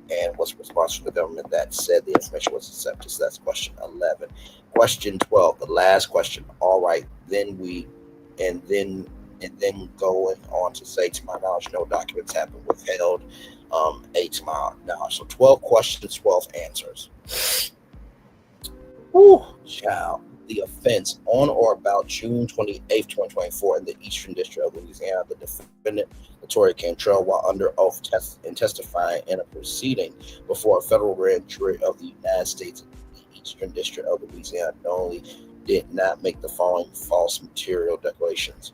Speaker 10: And what's responsive to the government that said the information was accepted? So that's question 11. Question 12, the last question. All right, then going on to say, to my knowledge, no documents have been withheld. A, to my knowledge. So 12 questions, 12 answers. Child. The offense on or about June 28th, 2024 in the Eastern District of Louisiana, the defendant, Latoya Cantrell, while under oath and testifying in a proceeding before a federal grand jury of the United States in the Eastern District of Louisiana, not only did not make the following false material declarations.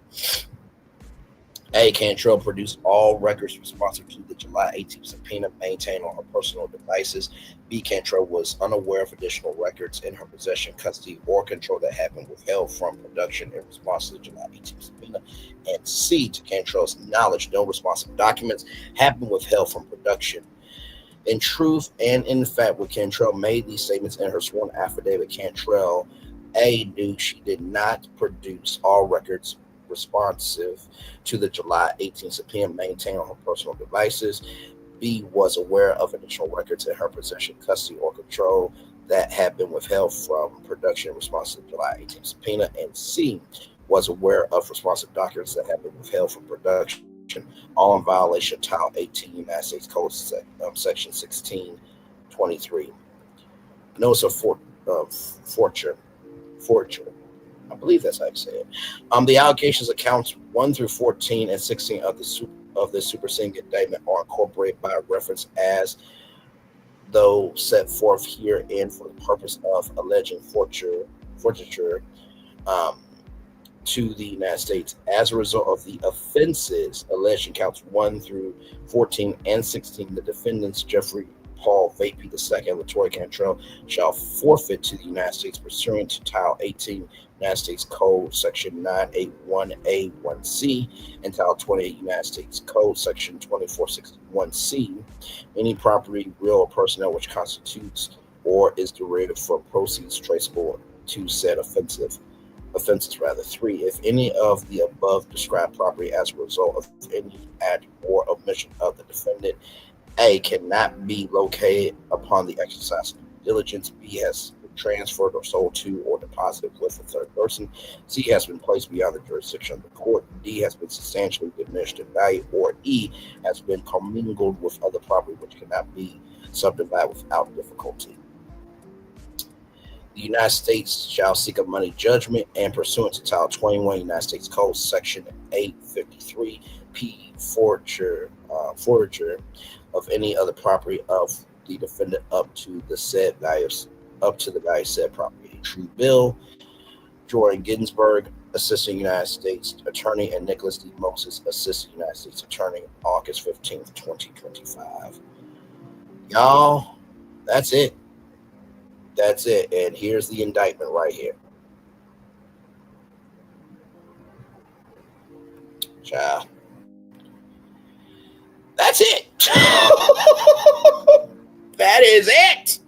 Speaker 10: A, Cantrell produced all records responsive to the July 18th subpoena maintained on her personal devices. B, Cantrell was unaware of additional records in her possession, custody, or control that had been withheld from production in response to the July 18th subpoena. And C, to Cantrell's knowledge, no responsive documents have been withheld from production. In truth and in fact, when Cantrell made these statements in her sworn affidavit, Cantrell, A, knew she did not produce all records responsive to the July 18th subpoena maintained on her personal devices. B, was aware of additional records in her possession, custody, or control that had been withheld from production in response to the July 18th subpoena. And C, was aware of responsive documents that had been withheld from production, all in violation of Title 18 United States Code Section 1623. Notice of fortune. I believe that's how you say it. The allegations of counts 1 through 14 and 16 of the superseding indictment are incorporated by reference as though set forth herein for the purpose of alleging forfeiture to the United States as a result of the offenses alleged in counts 1 through 14 and 16. The defendants Jeffrey Paul Vappie II, Latoya Cantrell, shall forfeit to the United States pursuant to Title 18 United States Code Section 981A1C and Title 28 United States Code Section 2461C any property, real or personal, which constitutes or is derived from proceeds traceable to said offenses. 3, if any of the above described property as a result of any act or omission of the defendant, A, cannot be located upon the exercise of diligence, B, has been transferred or sold to or deposited with a third person, C, has been placed beyond the jurisdiction of the court, D, has been substantially diminished in value, or E, has been commingled with other property which cannot be subdivided without difficulty. The United States shall seek a money judgment and pursuant to Title 21 United States Code Section 853 P forfeiture of any other property of the defendant up to the value said property. A true bill. Jordan Ginsburg, Assistant United States Attorney, and Nicholas D. Moses, Assistant United States Attorney, August 15th, 2025. Y'all, that's it. That's it. And here's the indictment right here. Child. That's it. That is it.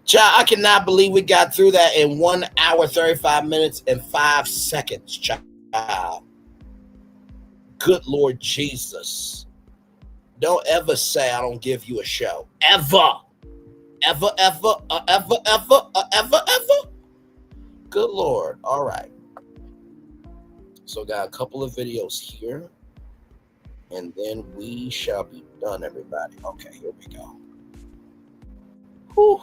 Speaker 10: Child, I cannot believe we got through that in 1 hour, 35 minutes, and 5 seconds, child. Good Lord Jesus. Don't ever say I don't give you a show. Ever. Ever. Good Lord. All right. So got a couple of videos here. And then we shall be done, everybody. Okay, here we go. Whew.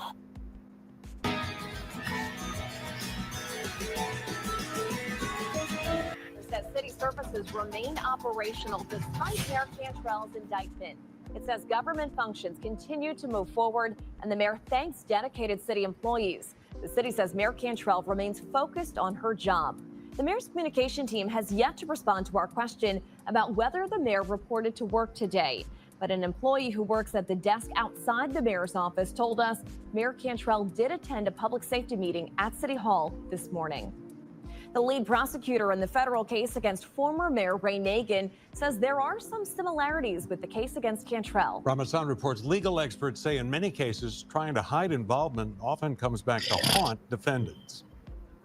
Speaker 6: Says city services remain operational despite Mayor Cantrell's indictment. It says government functions continue to move forward, and the mayor thanks dedicated city employees. The city says Mayor Cantrell remains focused on her job. The mayor's communication team has yet to respond to our question about whether the mayor reported to work today. But an employee who works at the desk outside the mayor's office told us Mayor Cantrell did attend a public safety meeting at City Hall this morning. The lead prosecutor in the federal case against former Mayor Ray Nagin says there are some similarities with the case against Cantrell.
Speaker 15: Ramadan reports legal experts say in many cases, trying to hide involvement often comes back to haunt defendants.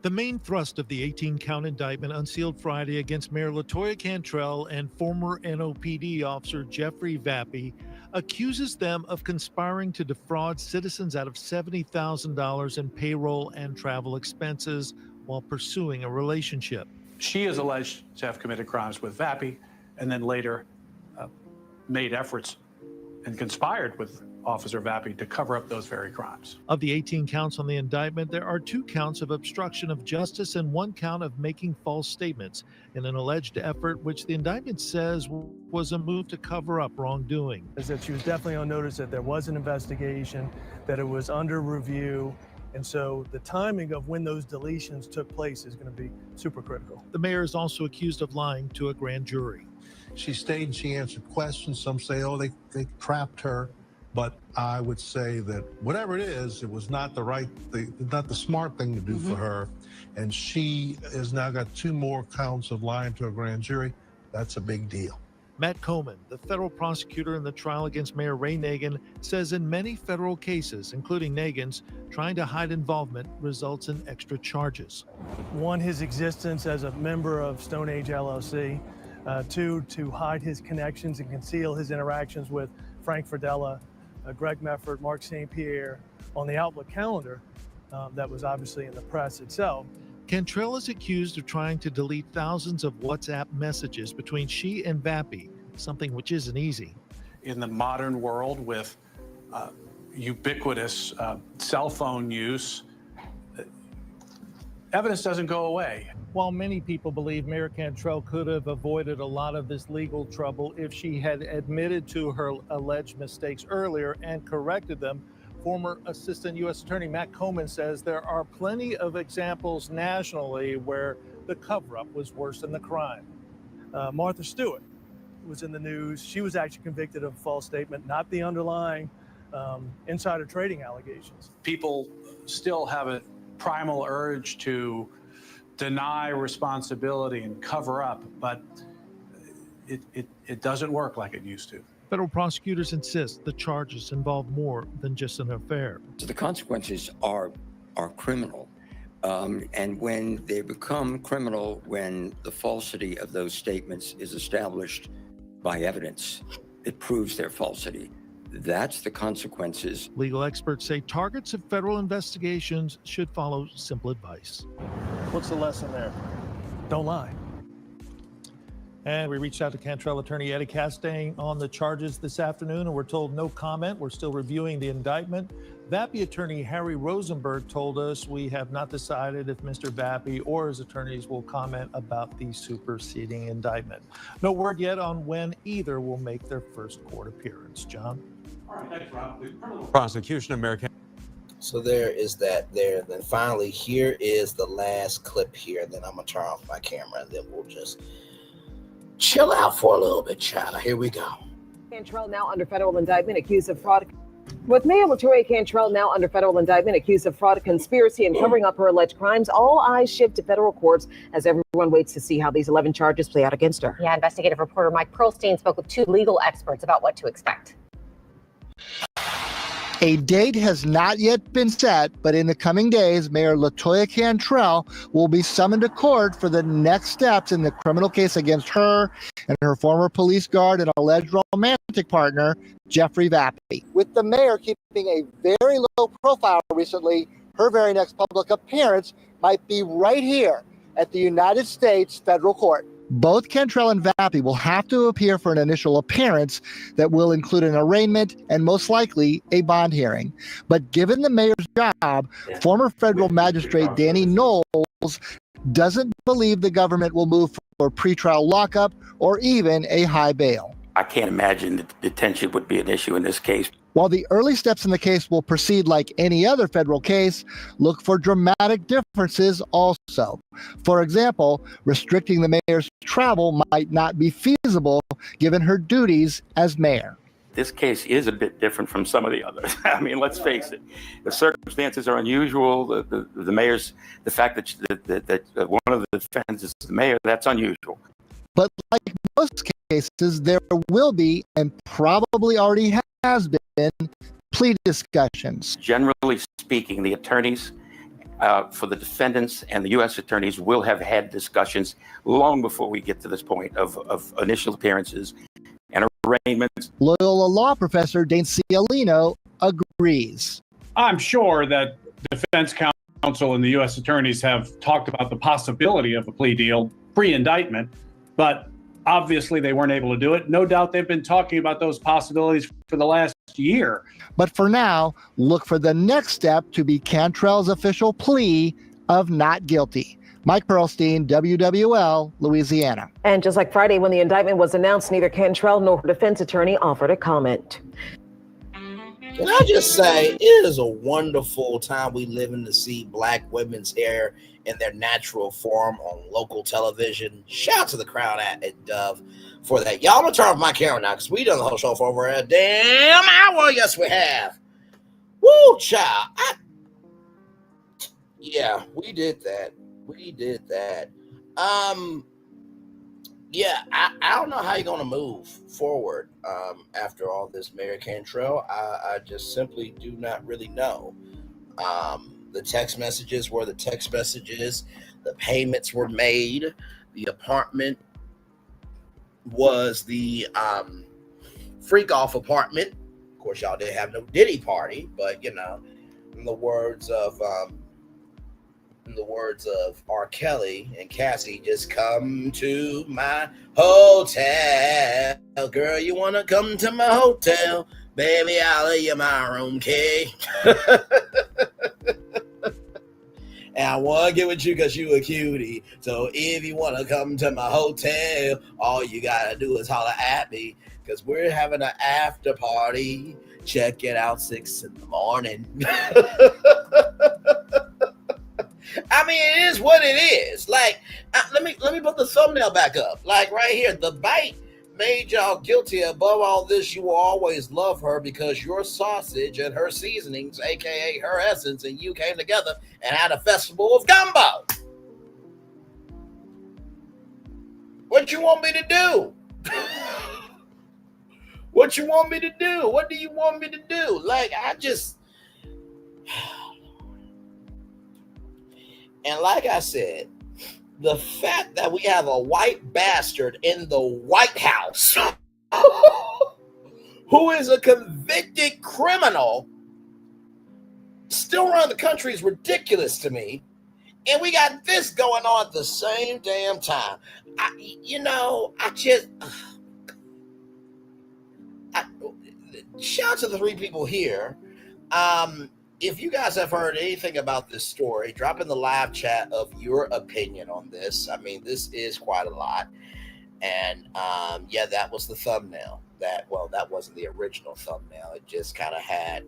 Speaker 16: The main thrust of the 18-count indictment unsealed Friday against Mayor Latoya Cantrell and former NOPD officer Jeffrey Vappie accuses them of conspiring to defraud citizens out of $70,000 in payroll and travel expenses while pursuing a relationship.
Speaker 17: She is alleged to have committed crimes with Vappie and then later made efforts and conspired with Officer Vappie to cover up those very crimes.
Speaker 16: Of the 18 counts on the indictment, there are 2 counts of obstruction of justice and 1 count of making false statements in an alleged effort which the indictment says was a move to cover up wrongdoing.
Speaker 18: Is that she was definitely on notice that there was an investigation, that it was under review, and so the timing of when those deletions took place is going to be super critical.
Speaker 16: The mayor is also accused of lying to a grand jury.
Speaker 19: She stayed and she answered questions. Some say, oh, they trapped her. But I would say that whatever it is, it was not not the smart thing to do for her. And she has now got 2 more counts of lying to a grand jury. That's a big deal.
Speaker 16: Matt Coleman, the federal prosecutor in the trial against Mayor Ray Nagin, says in many federal cases, including Nagin's, trying to hide involvement results in extra charges.
Speaker 18: 1, his existence as a member of Stone Age LLC. 2, to hide his connections and conceal his interactions with Frank Fradella, Greg Mefford, Mark St. Pierre on the Outlook calendar that was obviously in the press itself.
Speaker 16: Cantrell is accused of trying to delete thousands of WhatsApp messages between she and Vappie, something which isn't easy.
Speaker 17: In the modern world with ubiquitous cell phone use, evidence doesn't go away.
Speaker 16: While many people believe Mayor Cantrell could have avoided a lot of this legal trouble if she had admitted to her alleged mistakes earlier and corrected them, former Assistant U.S. Attorney Matt Coleman says there are plenty of examples nationally where the cover-up was worse than the crime. Martha Stewart was in the news. She was actually convicted of a false statement, not the underlying
Speaker 18: insider trading allegations.
Speaker 17: People still have a primal urge to deny responsibility and cover up, but it doesn't work like it used to.
Speaker 16: Federal prosecutors insist the charges involve more than just an affair.
Speaker 13: So the consequences are criminal. And when they become criminal, when the falsity of those statements is established by evidence, it proves their falsity. That's the consequences.
Speaker 16: Legal experts say targets of federal investigations should follow simple advice.
Speaker 18: What's the lesson there? Don't lie.
Speaker 3: And we reached out to Cantrell attorney Eddie Castaigne on the charges this afternoon, and we're told no comment. We're still reviewing the indictment. Vappie attorney Harry Rosenberg told us we have not decided if Mr. Vappie or his attorneys will comment about the superseding indictment. No word yet on when either will make their first court appearance. John?
Speaker 15: All right, thanks, Rob. The criminal prosecution American.
Speaker 10: So there is that there. And then finally, here is the last clip here. And then I'm going to turn off my camera and then we'll just chill out for a little bit, child. Here we go.
Speaker 6: Cantrell now under federal indictment accused of fraud. With Mayor Latoya Cantrell now under federal indictment accused of fraud, conspiracy, and covering up her alleged crimes, all eyes shift to federal courts as everyone waits to see how these 11 charges play out against her.
Speaker 20: Yeah, investigative reporter Mike Pearlstein spoke with 2 legal experts about what to expect.
Speaker 21: A date has not yet been set, but in the coming days, Mayor Latoya Cantrell will be summoned to court for the next steps in the criminal case against her and her former police guard and alleged romantic partner, Jeffrey Vappie. With the mayor keeping a very low profile recently, her very next public appearance might be right here at the United States Federal Court. Both Cantrell and Vappie will have to appear for an initial appearance that will include an arraignment and most likely a bond hearing. But given the mayor's job, former federal magistrate Danny Knowles doesn't believe the government will move for pretrial lockup or even a high bail.
Speaker 22: I can't imagine that detention would be an issue in this case.
Speaker 21: While the early steps in the case will proceed like any other federal case, look for dramatic differences also. For example, restricting the mayor's travel might not be feasible given her duties as mayor.
Speaker 22: This case is a bit different from some of the others. I mean, let's face it. The circumstances are unusual. The mayor's, the fact that one of the defendants is the mayor, that's unusual.
Speaker 21: But like most cases, there will be, and probably already has been, plea discussions.
Speaker 22: Generally speaking, the attorneys for the defendants and the U.S. attorneys will have had discussions long before we get to this point of initial appearances and arraignments.
Speaker 21: Loyola law professor Dane Cialino agrees.
Speaker 17: I'm sure that defense counsel and the U.S. attorneys have talked about the possibility of a plea deal pre-indictment, but obviously they weren't able to do it. No doubt they've been talking about those possibilities for the last year.
Speaker 21: But for now, look for the next step to be Cantrell's official plea of not guilty. Mike Pearlstein, WWL, Louisiana.
Speaker 6: And just like Friday when the indictment was announced, neither Cantrell nor her defense attorney offered a comment.
Speaker 10: Can I just say, it is a wonderful time we live in to see Black women's hair in their natural form on local television. Shout out to the crowd at Dove for that. Y'all, I'm gonna turn off my camera now because we done the whole show for over a damn hour. Yes, we have. Woo, child. Yeah, we did that. We did that. Yeah, I don't know how you're gonna move forward after all this, Mayor Cantrell. I just simply do not really know. The text messages were the text messages. The payments were made. The apartment was the freak off apartment. Of course, y'all didn't have no Diddy party, but you know, in the words of R. Kelly and Cassie, just come to my hotel. Girl, you want to come to my hotel? Baby, I'll lay you my room key. And I want to get with you because you a cutie. So if you want to come to my hotel, all you got to do is holler at me because we're having an after party. Check it out 6 in the morning. I mean, it is what it is. Like, let me put the thumbnail back up. Like right here, the bite made y'all guilty. Above all this, you will always love her because your sausage and her seasonings, aka her essence, and you came together and had a festival of gumbo. What you want me to do? What you want me to do? What do you want me to do? Like, and like I said, the fact that we have a white bastard in the White House who is a convicted criminal still around the country is ridiculous to me. And we got this going on at the same damn time. Shout out to the three people here. If you guys have heard anything about this story, drop in the live chat of your opinion on this. I mean, this is quite a lot. And yeah, that was the thumbnail. That wasn't the original thumbnail. It just kind of had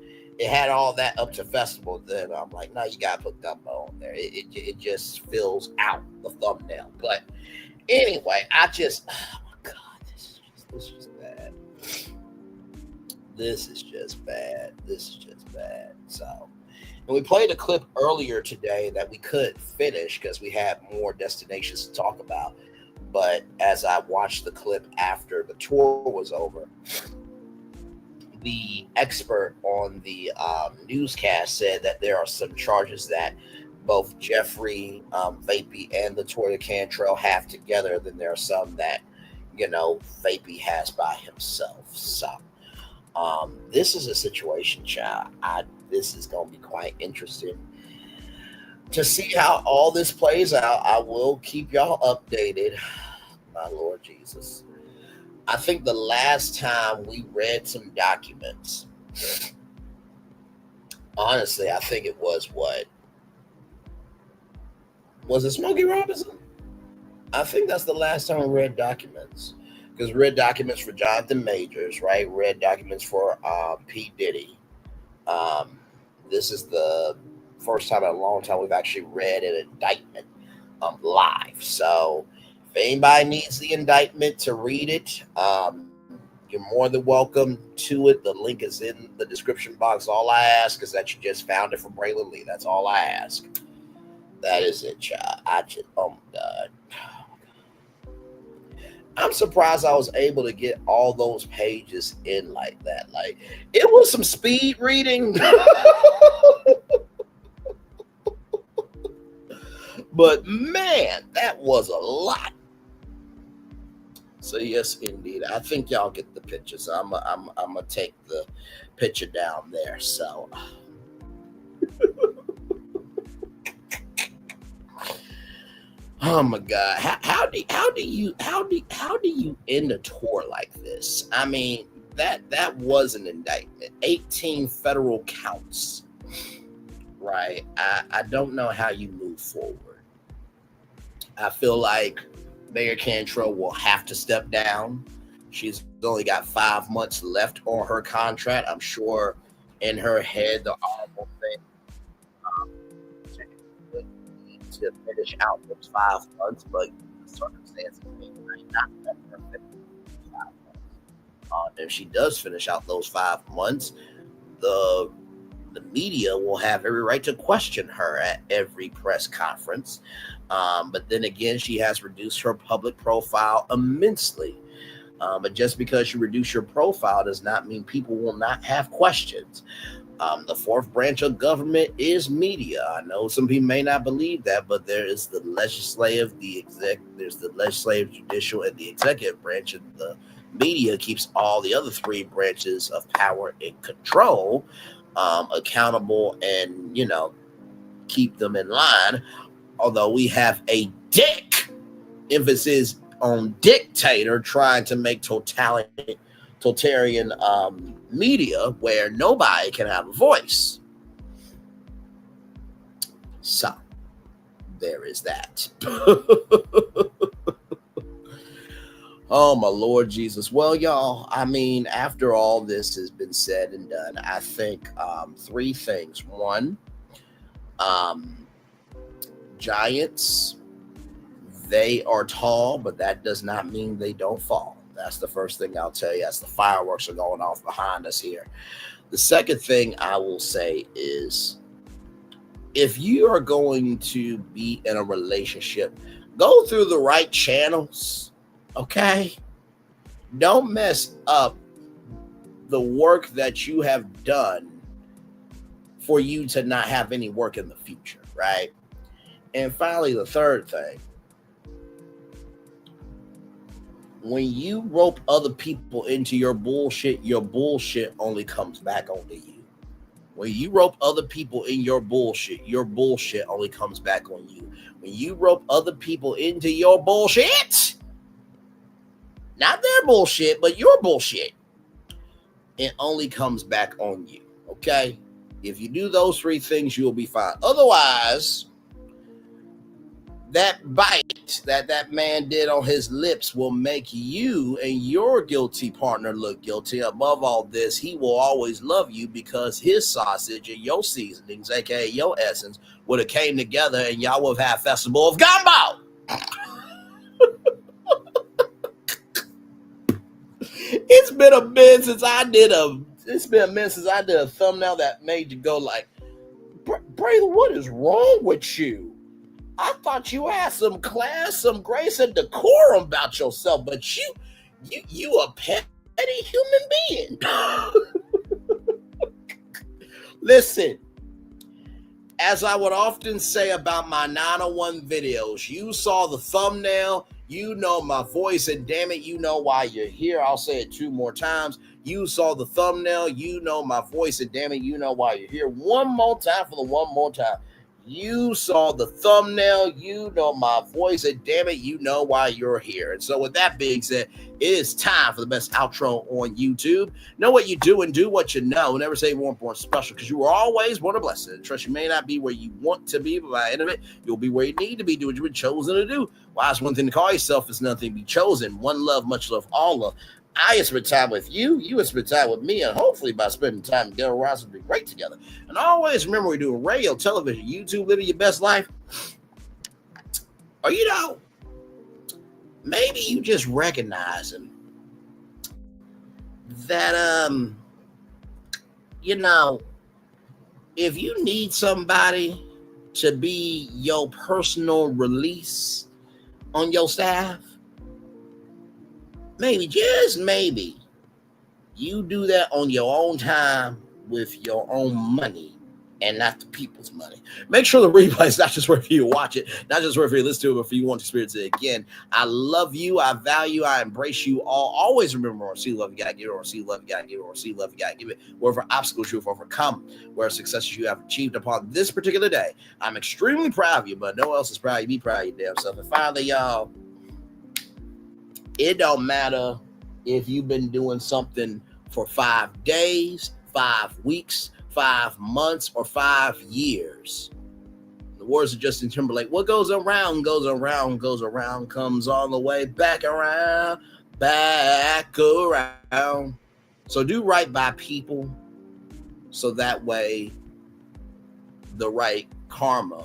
Speaker 10: all that up to festival. Then I'm like, no, you gotta put gumbo on there. It just fills out the thumbnail. But anyway, oh my God, this is just bad. This is just bad. So, and we played a clip earlier today that we couldn't finish because we had more destinations to talk about. But as I watched the clip after the tour was over, the expert on the newscast said that there are some charges that both Jeffrey Vappie and Latoya Cantrell have together. Then there are some that, Vappie has by himself. So this is a situation, child. This is going to be quite interesting to see how all this plays out. I will keep y'all updated. My Lord Jesus. I think the last time we read some documents, honestly, I think it was was it Smokey Robinson? I think that's the last time we read documents. Because we read documents for Jonathan Majors, right? Read documents for P. Diddy. This is the first time in a long time we've actually read an indictment live. So if anybody needs the indictment to read it, you're more than welcome to it. The link is in the description box. All I ask is that you just found it from Braylon Lee. That's all I ask. That is it, child. Oh my God. I'm surprised I was able to get all those pages in like that. Like, it was some speed reading. But man, that was a lot. So yes, indeed. I think y'all get the picture. So I'm gonna take the picture down there. So oh my God. How do you end a tour like this? I mean, that was an indictment. 18 federal counts. Right. I don't know how you move forward. I feel like Mayor Cantrell will have to step down. She's only got 5 months left on her contract. I'm sure in her head, the honorable thing to finish out those 5 months, but the circumstances may not that perfect. 5 months. If she does finish out those 5 months, the media will have every right to question her at every press conference. But then again, she has reduced her public profile immensely. But just because you reduce your profile does not mean people will not have questions. The fourth branch of government is media. I know some people may not believe that, but there is the legislative, there's the legislative, judicial, and the executive branch, and the media keeps all the other three branches of power in control, accountable, and keep them in line. Although we have a emphasis on dictator trying to make totalitarian media where nobody can have a voice. So there is that. Oh my Lord Jesus. Well, y'all, I mean, after all this has been said and done, I think 3 things. One, giants, they are tall, but that does not mean they don't fall. That's the first thing I'll tell you as the fireworks are going off behind us here. The second thing I will say is, if you are going to be in a relationship, go through the right channels, okay? Don't mess up the work that you have done for you to not have any work in the future, right? And finally, the third thing, when you rope other people into your bullshit only comes back onto you. When you rope other people in your bullshit only comes back on you. When you rope other people into your bullshit, not their bullshit, but your bullshit, it only comes back on you, okay? If you do those three things, you'll be fine. Otherwise, that bite that man did on his lips will make you and your guilty partner look guilty. Above all this, he will always love you because his sausage and your seasonings, aka your essence, would have came together and y'all would have had festival of gumbo. It's been a minute since I did a thumbnail that made you go like, Braylon, what is wrong with you? I thought you had some class, some grace, and decorum about yourself, but you a petty human being. Listen, as I would often say about my 901 videos, you saw the thumbnail, you know my voice, and damn it, you know why you're here. I'll say it 2 more times. You saw the thumbnail, you know my voice, and damn it, you know why you're here. One more time for the one more time. You saw the thumbnail, you know my voice, and damn it, you know why you're here. And so with that being said, it is time for the best outro on YouTube. Know what you do and do what you know. Never say you weren't born special, because you were always born a blessing. Trust you may not be where you want to be, but by the end of it, you'll be where you need to be, do what you've been chosen to do. Why it's one thing to call yourself, it's nothing to be chosen. One love, much love, all love. I spend time with you, you spend time with me, and hopefully by spending time together, we're also be great together. And always remember, we're doing radio, television, YouTube, living your best life. Or, you know, maybe you just recognizing that, you know, if you need somebody to be your personal release on your staff, maybe, just maybe, you do that on your own time with your own money and not the people's money. Make sure the replay is not just where you watch it, not just where you listen to it, but for you want to experience it again. I love you. I value, I embrace you all. Always remember, or see love, you got to give it, or see love, you got to give it, or see love, you got to give it. Wherever obstacles you have overcome, where successes you have achieved upon this particular day, I'm extremely proud of you, but no one else is proud of you. Be proud of your damn self. And finally, y'all, it don't matter if you've been doing something for 5 days, 5 weeks, 5 months, or 5 years. In the words of Justin Timberlake, what goes around, goes around, goes around, comes all the way back around, back around. So do right by people, so that way the right karma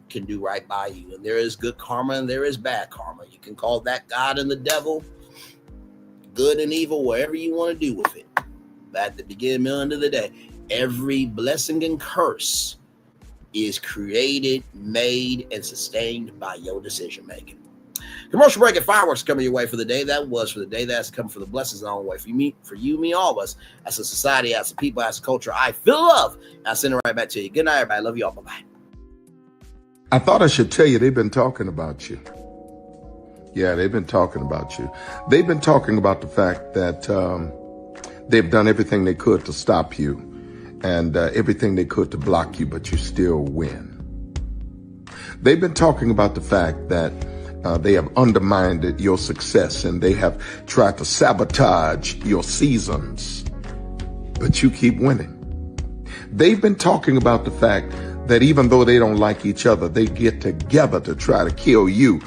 Speaker 10: can do right by you. And there is good karma and there is bad karma. You can call that God and the devil, good and evil, whatever you want to do with it. But at the beginning and end of the day, every blessing and curse is created, made, and sustained by your decision making. Commercial break and fireworks coming your way for the day. That was for the day. That's coming for the blessings on the way for you, me, all of us, as a society, as a people, as a culture. I feel love. I send it right back to you. Good night, everybody. Love you all. Bye-bye.
Speaker 1: I thought I should tell you, they've been talking about you. Yeah, they've been talking about you. They've been talking about the fact that they've done everything they could to stop you and everything they could to block you, but you still win. They've been talking about the fact that they have undermined your success and they have tried to sabotage your seasons, but you keep winning. They've been talking about the fact that even though they don't like each other, they get together to try to kill you,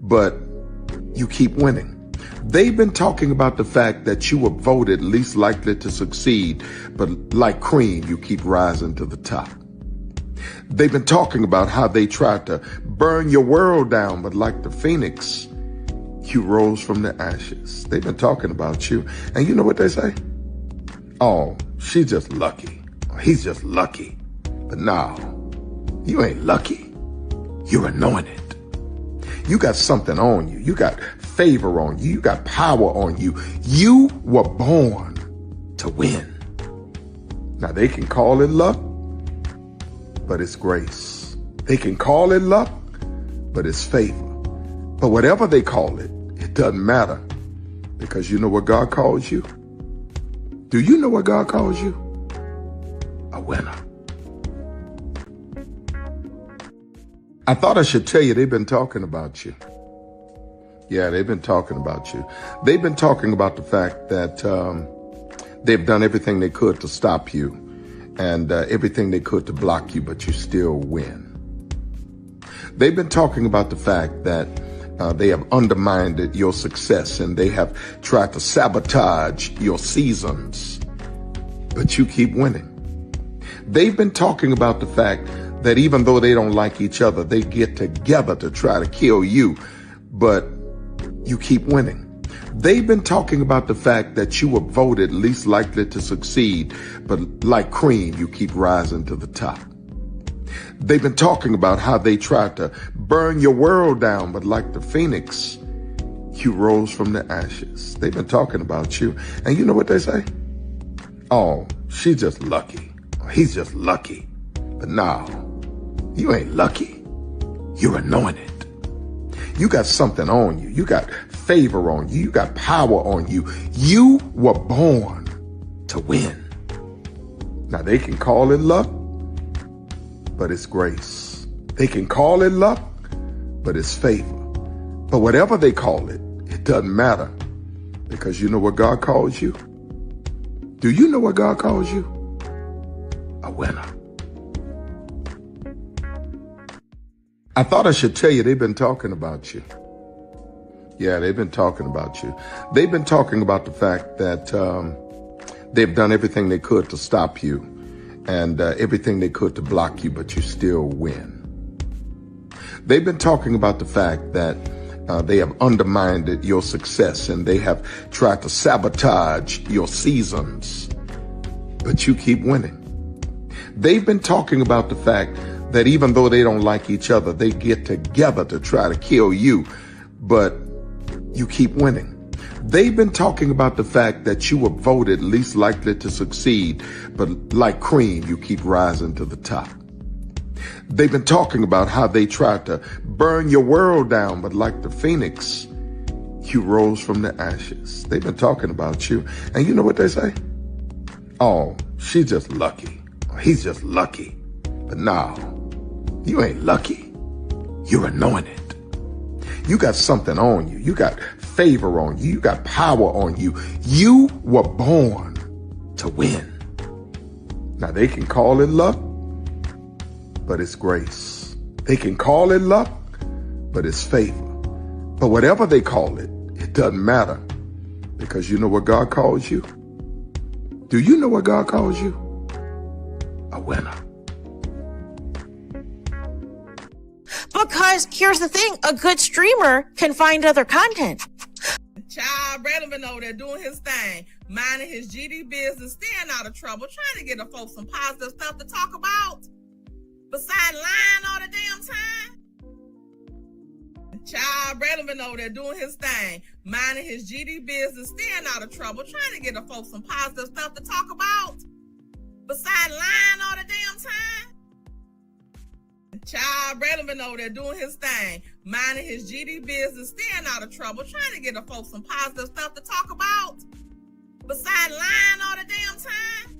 Speaker 1: but you keep winning. They've been talking about the fact that you were voted least likely to succeed, but like cream, you keep rising to the top. They've been talking about how they tried to burn your world down, but like the phoenix, You rose from the ashes. They've been talking about you. And you know what they say? Oh, she's just lucky. He's just lucky. But no, you ain't lucky. You're anointed. You got something on you. You got favor on you. You got power on you. You were born to win. Now, they can call it luck, but it's grace. They can call it luck, but it's favor. But whatever they call it, it doesn't matter, because you know what God calls you? Do you know what God calls you? A winner. I thought I should tell you, they've been talking about you. Yeah, they've been talking about you. They've been talking about the fact that they've done everything they could to stop you and everything they could to block you, but you still win. They've been talking about the fact that they have undermined your success and they have tried to sabotage your seasons, but you keep winning. They've been talking about the fact that even though they don't like each other, they get together to try to kill you, but you keep winning. They've been talking about the fact that you were voted least likely to succeed, but like cream, you keep rising to the top. They've been talking about how they tried to burn your world down, but like the phoenix, you rose from the ashes. They've been talking about you. And you know what they say? Oh, she's just lucky. He's just lucky. But no, you ain't lucky. You're anointed. You got something on you. You got favor on you. You got power on you. You were born to win. Now, they can call it luck, but it's grace. They can call it luck, but it's favor. But whatever they call it, it doesn't matter, because you know what God calls you? Do you know what God calls you? A winner. I thought I should tell you, they've been talking about you. Yeah, they've been talking about you. They've been talking about the fact that they've done everything they could to stop you and everything they could to block you, but you still win. They've been talking about the fact that they have undermined your success and they have tried to sabotage your seasons, but you keep winning. They've been talking about the fact that even though they don't like each other, they get together to try to kill you, but you keep winning. They've been talking about the fact that you were voted least likely to succeed, but like cream, you keep rising to the top. They've been talking about how they tried to burn your world down, but like the phoenix, you rose from the ashes. They've been talking about you. And you know what they say? Oh, she's just lucky. He's just lucky. But no, you ain't lucky. You're anointed. You got something on you. You got favor on you. You got power on you. You were born to win. Now, they can call it luck, but it's grace. They can call it luck, but it's favor. But whatever they call it, it doesn't matter, because you know what God calls you? Do you know what God calls you? A winner.
Speaker 2: Because here's the thing, a good streamer can find other content.
Speaker 4: Child, Braylon been over there doing his thing, minding his GD business, staying out of trouble, trying to get the folks some positive stuff to talk about. Besides lying all the damn time. Child, Braylon been over there doing his thing, minding his GD business, staying out of trouble, trying to get the folks some positive stuff to talk about. Besides lying all the damn time. Child, Braylon been over there doing his thing, minding his GD business, staying out of trouble, trying to get the folks some positive stuff to talk about. Besides lying all the damn time.